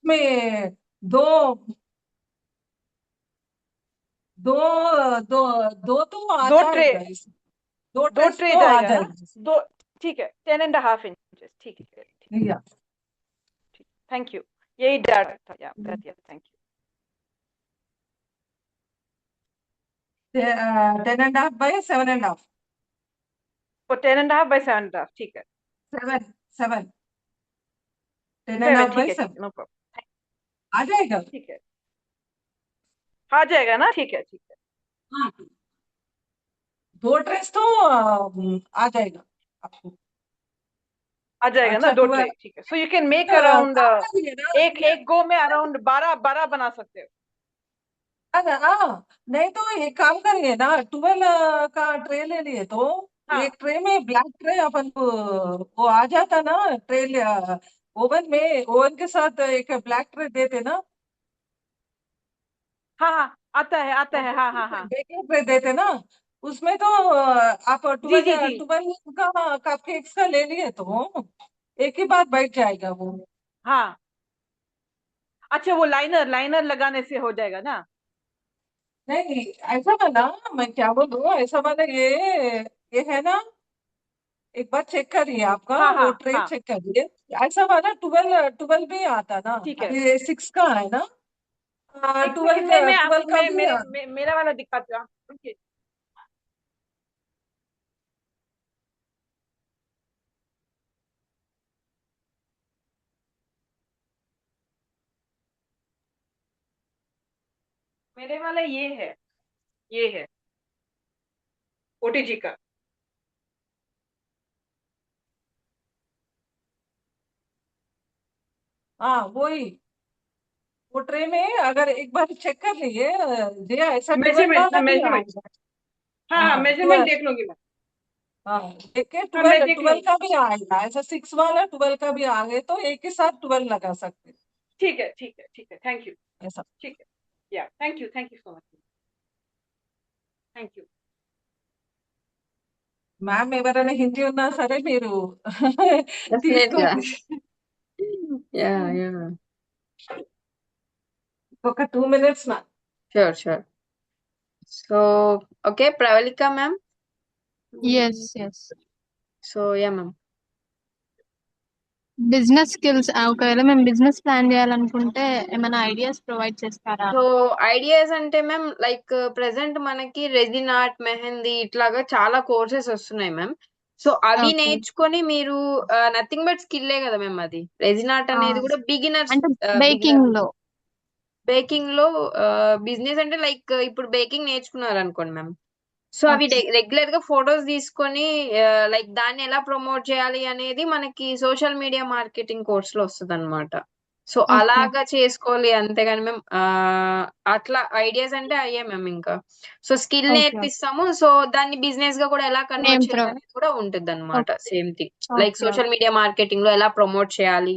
में दो दो दो दो तो आ दो ट्रे जाएगा इसमें, 2 दो ट्रेस ट्रे तो आ जाएगा ना, जाएगा इसमें। दो, ठीक है, 10.5 इंचेस, ठीक है ठीक या ठीक, थैंक यू, यही डाउट था, या थैंक यू। 10.5 by 7.5, वो 10.5 by 7.5, ठीक है, 7 सेवन, 10.5 by ठीक है 7 नो प्रॉब्लम, आ जाएगा। ठीक है, आ जाएगा ना, ठीक है ठीक है। हाँ, 2 ट्रेस तो आ जाएगा आपको। आ जाएगा ना अच्छा 2 12 ट्रे, ठीक है। सो यू कैन मेक काम अराउंड करिए ना एक गो में अराउंड 12 बना सकते हो। नहीं तो एक काम करिए ना 12 का ट्रे ले लिए तो हाँ एक ट्रे में ब्लैक ट्रे अपन को वो आ जाता ना ट्रे ओवन में ओवन के साथ एक ब्लैक ट्रे देते ना हाँ हाँ, आता है, हाँ हाँ हाँ। बेकिंग ट्रे देते ना उसमें तो आप जी जी 12 जी, 12 का कपकेक्स का ले लिए तो एक ही बात बैठ जाएगा वो हाँ। अच्छा, वो लाइनर लाइनर लगाने से हो जाएगा ना? नहीं ऐसा वाला मैं क्या बोलूं ऐसा वाला ये है ना एक बार चेक करिए आपका हाँ वो हाँ ट्रे हाँ, चेक करिए ऐसा वाला 12 भी आता ना ठीक है। अभी ये 6 का है ना एक 12 सेकंड में मैं आपको 12 का भी मेरा वाला दिखाती हूँ, रुकिए। मेरे वाला ये है ओटीजी का। हाँ वही वो ट्रे में अगर एक बार चेक कर लिए जी ऐसा 12 मेजरमेंट, हाँ वाला भी मेजरमेंट, आएगा हाँ हाँ, हाँ मेजरमेंट 12 देख लूंगी मैं। हाँ देखिए हाँ, मैं 12 देख 12 लूंगी। का भी आएगा ऐसा 6 वाला 12 का भी आगे तो एक ही साथ 12 लगा सकते हैं, ठीक है ठीक है ठीक है, थैंक यू। ऐसा ठीक है, या thank you so much, thank you. Ma'am ఎవరైనా హిందీ ఉన్నా సరే మీరు డెఫినెట్ గా. తీసుకోండి యా యా, ఒక 2 minutes ma'am sure sure. So okay, Pravallika ma'am. Yes yes so yeah ma'am. Business skills ఒకవేళ మేము బిజినెస్ ప్లాన్ చేయాలనుకుంటే ఏమైనా ఐడియాస్ ప్రొవైడ్ చేస్తారా? సో ఐడియాస్ అంటే మ్యామ్ లైక్ ప్రెసెంట్ మనకి రెజిన్ ఆర్ట్, మెహందీ ఇట్లాగా చాలా కోర్సెస్ వస్తున్నాయి మ్యామ్. సో అవి ఓకే నేర్చుకొని మీరు నథింగ్ బట్ స్కిల్లే కదా మ్యామ్. అది రెజిన్ ఆర్ట్ అనేది కూడా బిగినర్స్, అంటే బిగినర్ బేకింగ్ లో బేకింగ్ లో. బిజినెస్ అంటే లైక్ ఇప్పుడు బేకింగ్ నేర్చుకున్నారు అనుకోండి మ్యామ్. సో అవి ఓకే రెగ్యులర్ గా ఫొటోస్ తీసుకొని లైక్ దాన్ని ఎలా ప్రమోట్ చేయాలి అనేది మనకి సోషల్ మీడియా మార్కెటింగ్ కోర్స్ లో వస్తుంది అనమాట. సో ఓకే అలాగా చేసుకోవాలి అంతేగాని మేము అట్లా ఐడియాస్ అంటే అయ్యే మేము ఇంకా. సో స్కిల్ ఓకే నేర్పిస్తాము. సో దాన్ని బిజినెస్ గా కూడా ఎలా కన్వర్ట్ నేమ్ చేయాలి అనేది కూడా ఉంటుంది అనమాట. Okay same thing like okay social media marketing లో ఎలా ప్రమోట్ చేయాలి,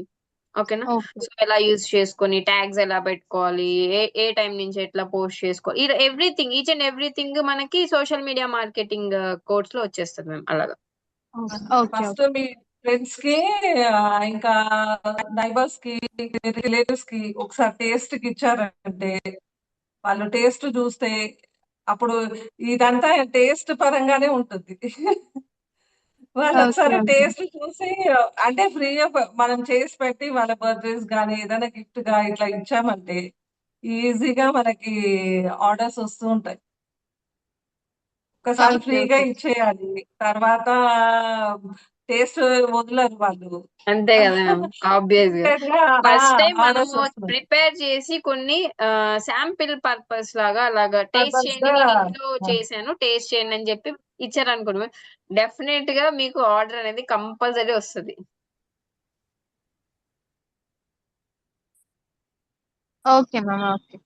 ఓకేనా. ఓకే సో ఎలా యూజ్ చేసుకొని ట్యాగ్స్ ఎలా పెట్టుకోవాలి, ఏ ఏ టైం నుంచి ఎట్లా పోస్ట్ చేసుకోవాలి, ఇది ఎవ్రీథింగ్, ఈచ్ అండ్ ఎవ్రీథింగ్ మనకి సోషల్ మీడియా మార్కెటింగ్ కోర్స్ లో వచ్చేస్తుంది మ్యామ్ అలాగా. ఓకే ఫస్ట్ ఓకే మీ ఫ్రెండ్స్ కి ఇంకా నైబర్స్ కి రిలేటివ్స్ కి ఒకసారి టేస్ట్ కి ఇచ్చారంటే వాళ్ళు టేస్ట్ చూస్తే అప్పుడు ఇదంతా టేస్ట్ పరంగానే ఉంటుంది వాళ్ళు ఓకే ఒకసారి ఓకే టేస్ట్ చూసి అంటే ఫ్రీగా మనం చేసి పెట్టి వాళ్ళ బర్త్డేస్ కానీ ఏదైనా గిఫ్ట్ గా ఇట్లా ఇచ్చామంటే ఈజీగా మనకి ఆర్డర్స్ వస్తూ ఉంటాయి ఒకసారి ఓకే ఫ్రీగా ఓకే ఇచ్చేయాలి తర్వాత టేస్ట్ వదలరు వాళ్ళు అంతే కదా మ్యామ్, ఆబ్వియస్ గా. Immediate గా ఫస్ట్ టైం ఆర్డర్స్ మనము వస్తున్నాయి ప్రిపేర్ చేసి కొన్ని శాంపిల్ పర్పస్ లాగా అలాగా టేస్ట్ పర్పస్ చేయండి, గా నేను ఇంట్లో చేశాను టేస్ట్ చేయండి అని చెప్పి ఇచ్చారనుకోండి, డెఫినెట్ గా మీకు ఆర్డర్ అనేది కంపల్సరీ వస్తుంది. ఓకే మ్యామ్ ఓకే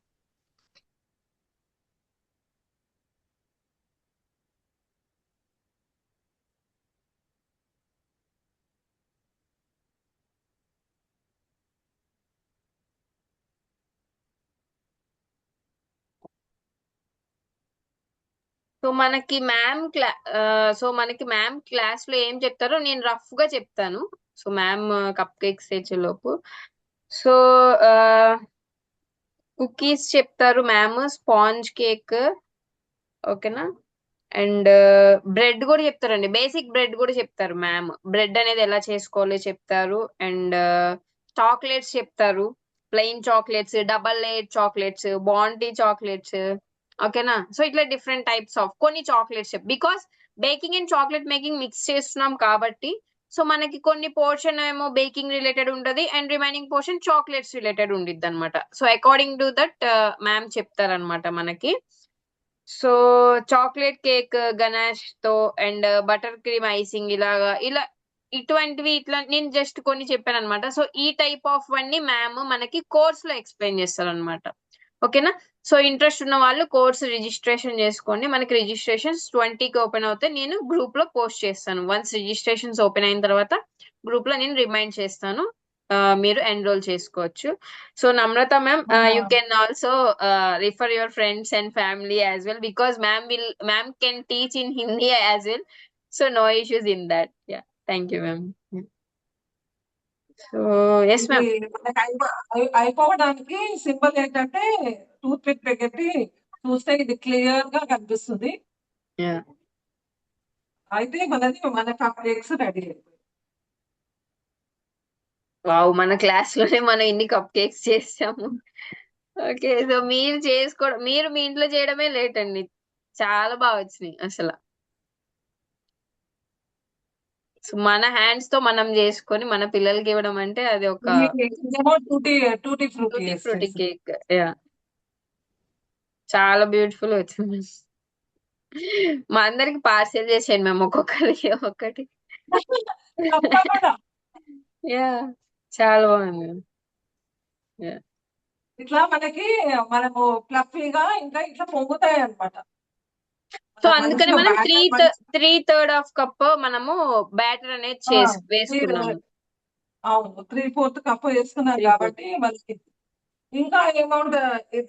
సో మనకి మ్యామ్ క్లాస్ లో ఏం చెప్తారో నేను రఫ్ గా చెప్తాను. సో మ్యామ్ కప్ కేక్స్ తెచ్చే లోపు సో కుకీస్ చెప్తారు మ్యామ్, స్పాంజ్ కేక్, ఓకేనా. అండ్ బ్రెడ్ కూడా చెప్తారండి, బేసిక్ బ్రెడ్ కూడా చెప్తారు మ్యామ్. బ్రెడ్ అనేది ఎలా చేసుకోవాలో చెప్తారు. అండ్ చాక్లెట్స్ చెప్తారు, plain chocolates, double layer chocolates, బాంటీ chocolates, ఓకేనా. సో ఇట్లా డిఫరెంట్ టైప్స్ ఆఫ్ కొన్ని chocolates because baking and chocolate making mix చేస్తున్నాం కాబట్టి సో మనకి కొన్ని పోర్షన్ ఏమో బేకింగ్ రిలేటెడ్ ఉంటది and remaining portion chocolates related ఉండిద్ది అనమాట. So according to that ma'am చెప్తారనమాట మనకి. సో చాక్లెట్ కేక్ గనాష్ తో అండ్ బటర్ క్రీమ్ ఐసింగ్ ఇలా ఇటువంటివి ఇట్లా నేను జస్ట్ కొన్ని చెప్పాను అనమాట. సో ఈ టైప్ ఆఫ్ అన్ని మ్యామ్ మనకి కోర్స్ లో ఎక్స్ప్లెయిన్ చేస్తారు అనమాట. ఓకేనా? సో ఇంట్రెస్ట్ ఉన్న వాళ్ళు కోర్స్ రిజిస్ట్రేషన్ చేసుకోండి. మనకి రిజిస్ట్రేషన్స్ 20కి ఓపెన్ అవుతాయి. నేను గ్రూప్ లో పోస్ట్ చేస్తాను. వన్స్ రిజిస్ట్రేషన్స్ ఓపెన్ అయిన తర్వాత గ్రూప్ లో నేను రిమైండ్ చేస్తాను. మీరు ఎన్రోల్ చేసుకోవచ్చు. So Namrata ma'am, you can also refer your friends and family as well, because ma'am can teach in Hindi as well. So no issues in that. Yeah, thank you ma'am. Yeah. So yes ఇది ma'am. మనకి అయిపోవడానికి సింబల్ ఏంటంటే టూత్ పిక్ పెట్టి చూస్తే ఇది క్లియర్ గా కనిపిస్తుంది. Yeah. అయితే మన కప్ కేక్స్ రెడీ అయిపోయింది. వావ్, మన క్లాస్ లోనే మనం ఇన్ని కప్ కేక్స్ చేసాము. ఓకే, సో మీరు చేసుకోవడం, మీరు మీ ఇంట్లో చేయడమే లేట్ అండి. చాలా బాగా వచ్చినాయి అసలు. సో మన హ్యాండ్స్ తో మనం చేసుకొని మన పిల్లలకి ఇవ్వడం అంటే అది ఒక ఇదేమో టూటీ ఫ్రూటీ టూటీ ఫ్రూటీ చేసింది. కేక్. యా, చాలా బ్యూటిఫుల్ వచ్చింది. మా అందరికి పార్సెల్ చేసేయండి మేము ఒక్కొక్కరికి ఒక్కటి. తప్పకుండా యా, చాలా బాగుంది. యా, ఇట్లా మనము ఫ్లఫీగా ఇంకా ఇట్లా పొంగుతాయి అన్నమాట. సో మనం అందుకని మంచిగా మనం బ్యాటర్ 3/3 ఆఫ్ కప్ మనము బ్యాటర్ అనేది చేసి వేసుకున్నాము. అవును 3/4 కప్ వేసుకున్నాం 3/4. కాబట్టి మనకి ఇంకా అమౌంట్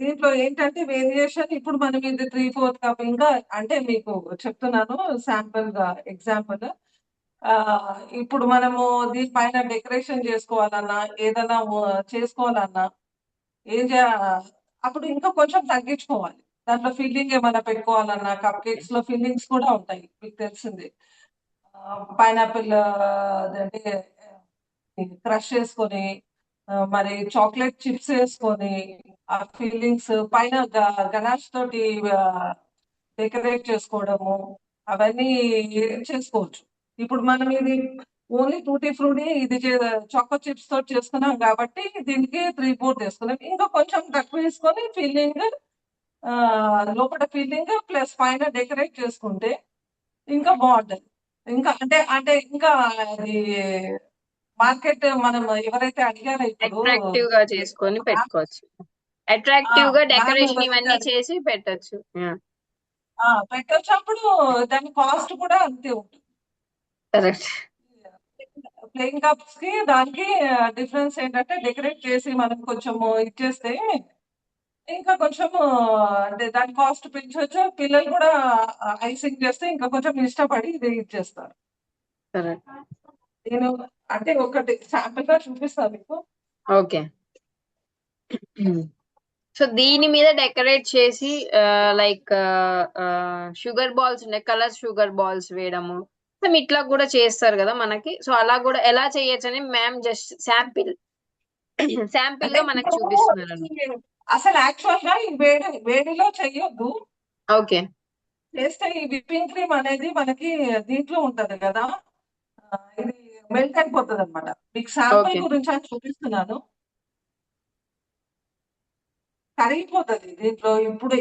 దీంట్లో ఏంటంటే వేరియేషన్. ఇప్పుడు మనం ఇది 3/4 కప్ ఇంకా అంటే మీకు చెప్తున్నాను శాంపుల్ గా ఎగ్జాంపుల్. ఇప్పుడు మనము దీనిపైన డెకరేషన్ చేసుకోవాలన్నా ఏదైనా చేసుకోవాలన్నా ఏం చే అప్పుడు ఇంకా కొంచెం తగ్గించుకోవాలి. దాంట్లో ఫిల్లింగ్ ఏమైనా పెట్టుకోవాలన్నా కప్ కేక్స్ లో ఫిల్లింగ్స్ కూడా ఉంటాయి, మీకు తెలిసింది. పైనాపిల్ అదంటే క్రష్ చేసుకొని మరి చాక్లెట్ చిప్స్ వేసుకొని ఆ ఫిల్లింగ్స్ పైన గనాష్ తోటి డెకరేట్ చేసుకోవడము అవన్నీ చేసుకోవచ్చు. ఇప్పుడు మనం ఇది ఓన్లీ టూటీ ఫ్రూటీ ఇది చాకో చిప్స్ తోటి చేసుకున్నాం కాబట్టి దీనికి 3/4 వేసుకున్నాం. ఇంకా కొంచెం తక్కువ వేసుకొని ఫిల్లింగ్ లోపల ఫిల్లింగ్ ప్లస్ పైన డెకరేట్ చేసుకుంటే ఇంకా బాగుంటది. ఇంకా అంటే ఇంకా అది మార్కెట్ మనం ఎవరైతే అడిగారో ఇప్పుడు అట్రాక్టివ్ గా చేసుకొని పెట్టుకోవచ్చు. అట్రాక్టివ్ గా మ్యామ్ డెకరేషన్ ఎవరైతే ఇవన్నీ చేసి పెట్టొచ్చు. పెట్టొచ్చు. అప్పుడు దాని కాస్ట్ కూడా అంతే ఉంటుంది. కరెక్ట్. ప్లేన్ కప్స్ కి దానికి డిఫరెన్స్ ఏంటంటే డెకరేట్ చేసి మనం కొంచెం ఇచ్చేస్తే ఇంకా కొంచెం అంటే దాని కాస్ట్ పెంచవచ్చు. పిల్లలు కూడా ఐసింగ్ చేస్తే ఇంకా కొంచెం ఇష్టపడి ఇది ఇచ్చేస్తారు. కరెక్ట్. నేను అంటే ఒకటి శాంపుల్ గా చూపిస్తాను మీకు. ఓకే. సో దీని మీద డెకరేట్ చేసి లైక్ షుగర్ బాల్స్ ఉన్నాయి, కలర్ షుగర్ బాల్స్ వేయడము. సో ఇట్లా కూడా చేస్తారు కదా మనకి. సో అలా కూడా ఎలా చేయొచ్చు అని మ్యామ్ జస్ట్ శాంపిల్ అంటే గా మనకు ఇప్పుడు చూపిస్తున్నారు. అసలు యాక్చువల్ గా ఈ వేడిలో చెయ్యొద్దు. ఓకే. చేస్తే ఈ విప్పింగ్ క్రీమ్ అనేది మనకి దీంట్లో ఉంటది కదా, ఇది మెల్ట్ అయిపోతుంది అనమాట. మీకు శాంపుల్ ఓకే. గురించి అని చూపిస్తున్నాను. కరిగిపోతుంది దీంట్లో.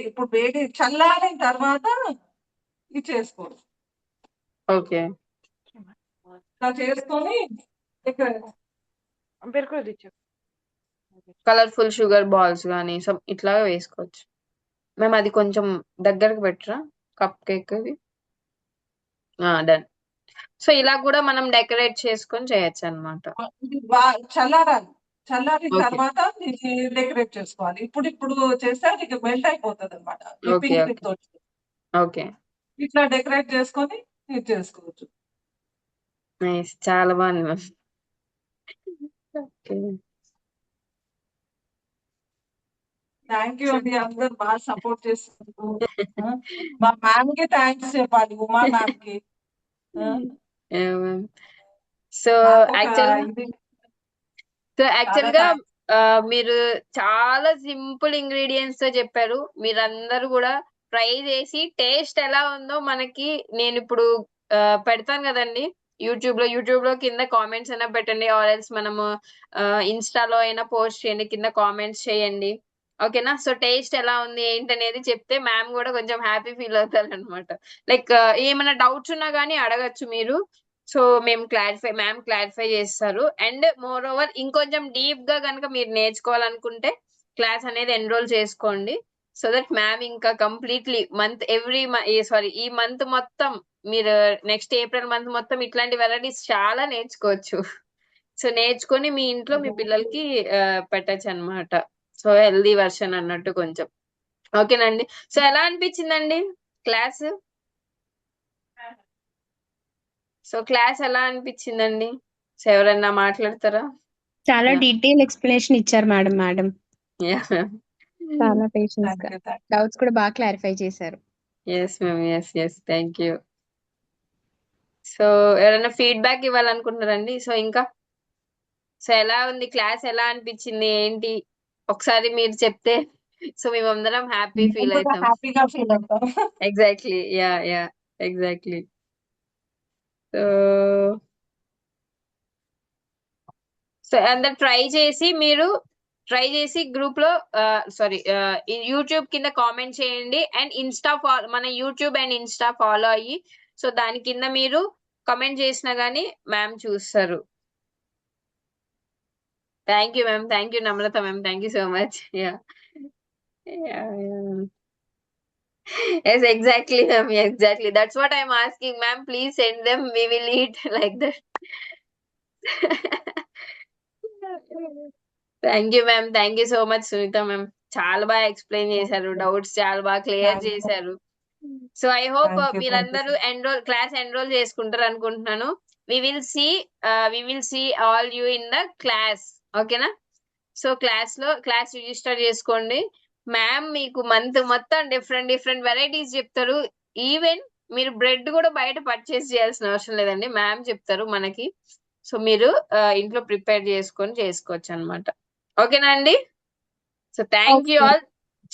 ఇప్పుడు వేడి చల్లారిన తర్వాత ఇది చేసుకోవచ్చు. ఓకే. ఇలా చేసుకొని ఇక్కడ बिल्कुल दीजिए। కలర్ఫుల్ షుగర్ బాల్స్ కానీ సమ్ ఇట్లా వేసుకోవచ్చు. మేము అది కొంచెం దగ్గరకు పెట్టరా కప్ కేక్ అది. డన్. సో ఇలా కూడా మనం డెకరేట్ చేసుకొని చేయొచ్చు అనమాట. ఇది చల్లారాలి. చల్లారిన ఓకే. తర్వాత దీన్ని డెకరేట్ చేసుకోవాలి. ఇప్పుడు చేస్తే అది మెల్ట్ అయిపోతుంది అనమాట ఓకే. Whipping okay. క్రీమ్ తోటి. ఓకే. ఇట్లా డెకరేట్ చేసుకొని ఇది చేసుకోవచ్చు. నైస్, చాలా బాగుంది మ్యామ్. ఓకే. థ్యాంక్ యూ అండి, అందరు బాగా సపోర్ట్ చేస్తున్నారు. మా మ్యామ్ కి థ్యాంక్స్ చెప్పాలి, ఉమా మ్యామ్ కి. సో నాకు యాక్చువల్ చాలా గా థ్యాంక్స్. మీరు చాలా సింపుల్ ఇంగ్రీడియంట్స్ తో చెప్పారు. మీరందరూ కూడా ట్రై చేసి టేస్ట్ ఎలా ఉందో మనకి నేను ఇప్పుడు పెడతాను కదండి యూట్యూబ్ లో కింద కామెంట్స్ అయినా పెట్టండి, ఆర్ ఎల్స్ మనము ఇన్స్టాలో అయినా పోస్ట్ చేయండి, కింద కామెంట్స్ చేయండి. ఓకేనా? సో టేస్ట్ ఎలా ఉంది ఏంటనేది చెప్తే మ్యామ్ కూడా కొంచెం హ్యాపీ ఫీల్ అవుతారు అనమాట. లైక్ ఏమైనా డౌట్స్ ఉన్నా కానీ అడగచ్చు మీరు. సో మేము మ్యామ్ క్లారిఫై చేస్తారు. అండ్ మోర్ ఓవర్ ఇంకొంచెం డీప్ గా కనుక మీరు నేర్చుకోవాలనుకుంటే క్లాస్ అనేది ఎన్రోల్ చేసుకోండి. సో దట్ మ్యామ్ ఇంకా కంప్లీట్లీ ఈ మంత్ మొత్తం మీరు నెక్స్ట్ ఏప్రిల్ మంత్ మొత్తం ఇట్లాంటి వెరైటీస్ చాలా నేర్చుకోవచ్చు. సో నేర్చుకొని మీ ఇంట్లో మీ పిల్లలకి పెట్టచ్చు అనమాట. సో హెల్దీ వర్షన్ అన్నట్టు కొంచెం. ఓకేనండి. సో ఎలా అనిపించిందండి క్లాస్? సో క్లాస్ ఎలా అనిపించిందండి? సో ఎవరన్నా మాట్లాడతారా? చాలా Yeah. డీటెయిల్ ఎక్స్ప్లెనేషన్ ఇచ్చారు మేడం. Yeah. చాలా పేషెన్స్ గా థ్యాంక్ యూ డౌట్స్ కూడా బాగా క్లారిఫై చేశారు. Yes, ma'am. Yes. Thank you. So ఎవరైనా ఫీడ్బ్యాక్ ఇవ్వాలనుకుంటున్నారండి? సో ఇంకా సో ఎలా ఉంది క్లాస్? ఎలా అనిపించింది ఏంటి? ఒకసారి మీరు చెప్తే సో మేమందరం హ్యాపీ మేము ఫీల్ కూడా అవుతాం. హ్యాపీగా ఫీల్ అవుతాం. Exactly. Yeah exactly. So so అందరు ట్రై చేసి గ్రూప్ లో యూట్యూబ్ కింద కామెంట్ చేయండి. అండ్ మన యూట్యూబ్ అండ్ ఇన్స్టా ఫాలో అయ్యి సో దాని కింద మీరు కామెంట్ చేసినా గానీ మ్యామ్ చూస్తారు. Thank you ma'am. Thank you Namrata ma'am. Thank you so much. Yeah Yes, exactly, ma'am. Exactly. That's what I'm asking, ma'am. Please send them. We will eat like that. Thank you ma'am. Thank you so much Sunitha ma'am. చాలా బాగా ఎక్స్ప్లెయిన్ చేశారు. డౌట్స్ చాలా బాగా క్లియర్ థ్యాంక్ యూ చేశారు. So I hope thank you మీరందరూ క్లాస్ ఎన్రోల్ చేసుకుంటారు అనుకుంటున్నాను. We will see all you in the class. ఓకేనా? సో క్లాస్ రిజిస్టర్ చేసుకోండి. మ్యామ్ మీకు మంత్ మొత్తం డిఫరెంట్ వెరైటీస్ చెప్తారు. ఈవెన్ మీరు బ్రెడ్ కూడా బయట పర్చేస్ చేయాల్సిన అవసరం లేదండి. మ్యామ్ చెప్తారు మనకి. సో మీరు ఇంట్లో ప్రిపేర్ చేసుకొని చేసుకోవచ్చు అనమాట. ఓకేనా అండి? So thank you Okay. All.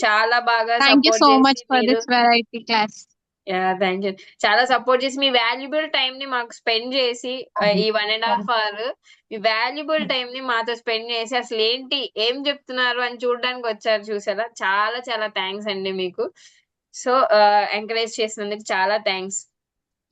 చాలా బాగా Thank you support so much చేసి for మీరు this variety class. Thank you. చాలా సపోర్ట్ చేసి మీ వాల్యుబుల్ టైం ని మాకు స్పెండ్ చేసి ఈ 1.5 hour మీ వాల్యుబుల్ టైం ని మాతో స్పెండ్ చేసి అసలు ఏం చెప్తున్నారు అని చూడడానికి వచ్చారు. చూసారా? చాలా చాలా థ్యాంక్స్ అండి మీకు. సో ఎంకరేజ్ చేసినందుకు చాలా థ్యాంక్స్.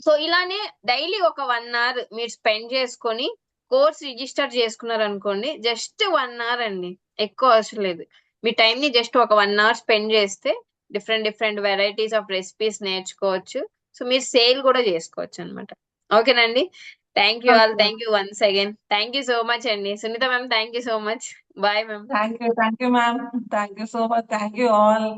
సో ఇలానే డైలీ ఒక 1 hour మీరు స్పెండ్ చేసుకొని కోర్స్ రిజిస్టర్ చేసుకున్నారు అనుకోండి. జస్ట్ 1 hour అండి, ఎక్కువ అవసరం లేదు. మీ టైం ని జస్ట్ ఒక 1 hour స్పెండ్ చేస్తే డిఫరెంట్ వెరైటీస్ ఆఫ్ రెసిపీస్ నేర్చుకోవచ్చు. సో మీరు సేల్ కూడా చేసుకోవచ్చు అనమాట. ఓకేనండి? Thank you all. Thank you once again. Thank you so much అండి. Sunitha ma'am thank you so much. Bye ma'am. Ma'am. Thank you ma'am. Thank you so much. Thank you all.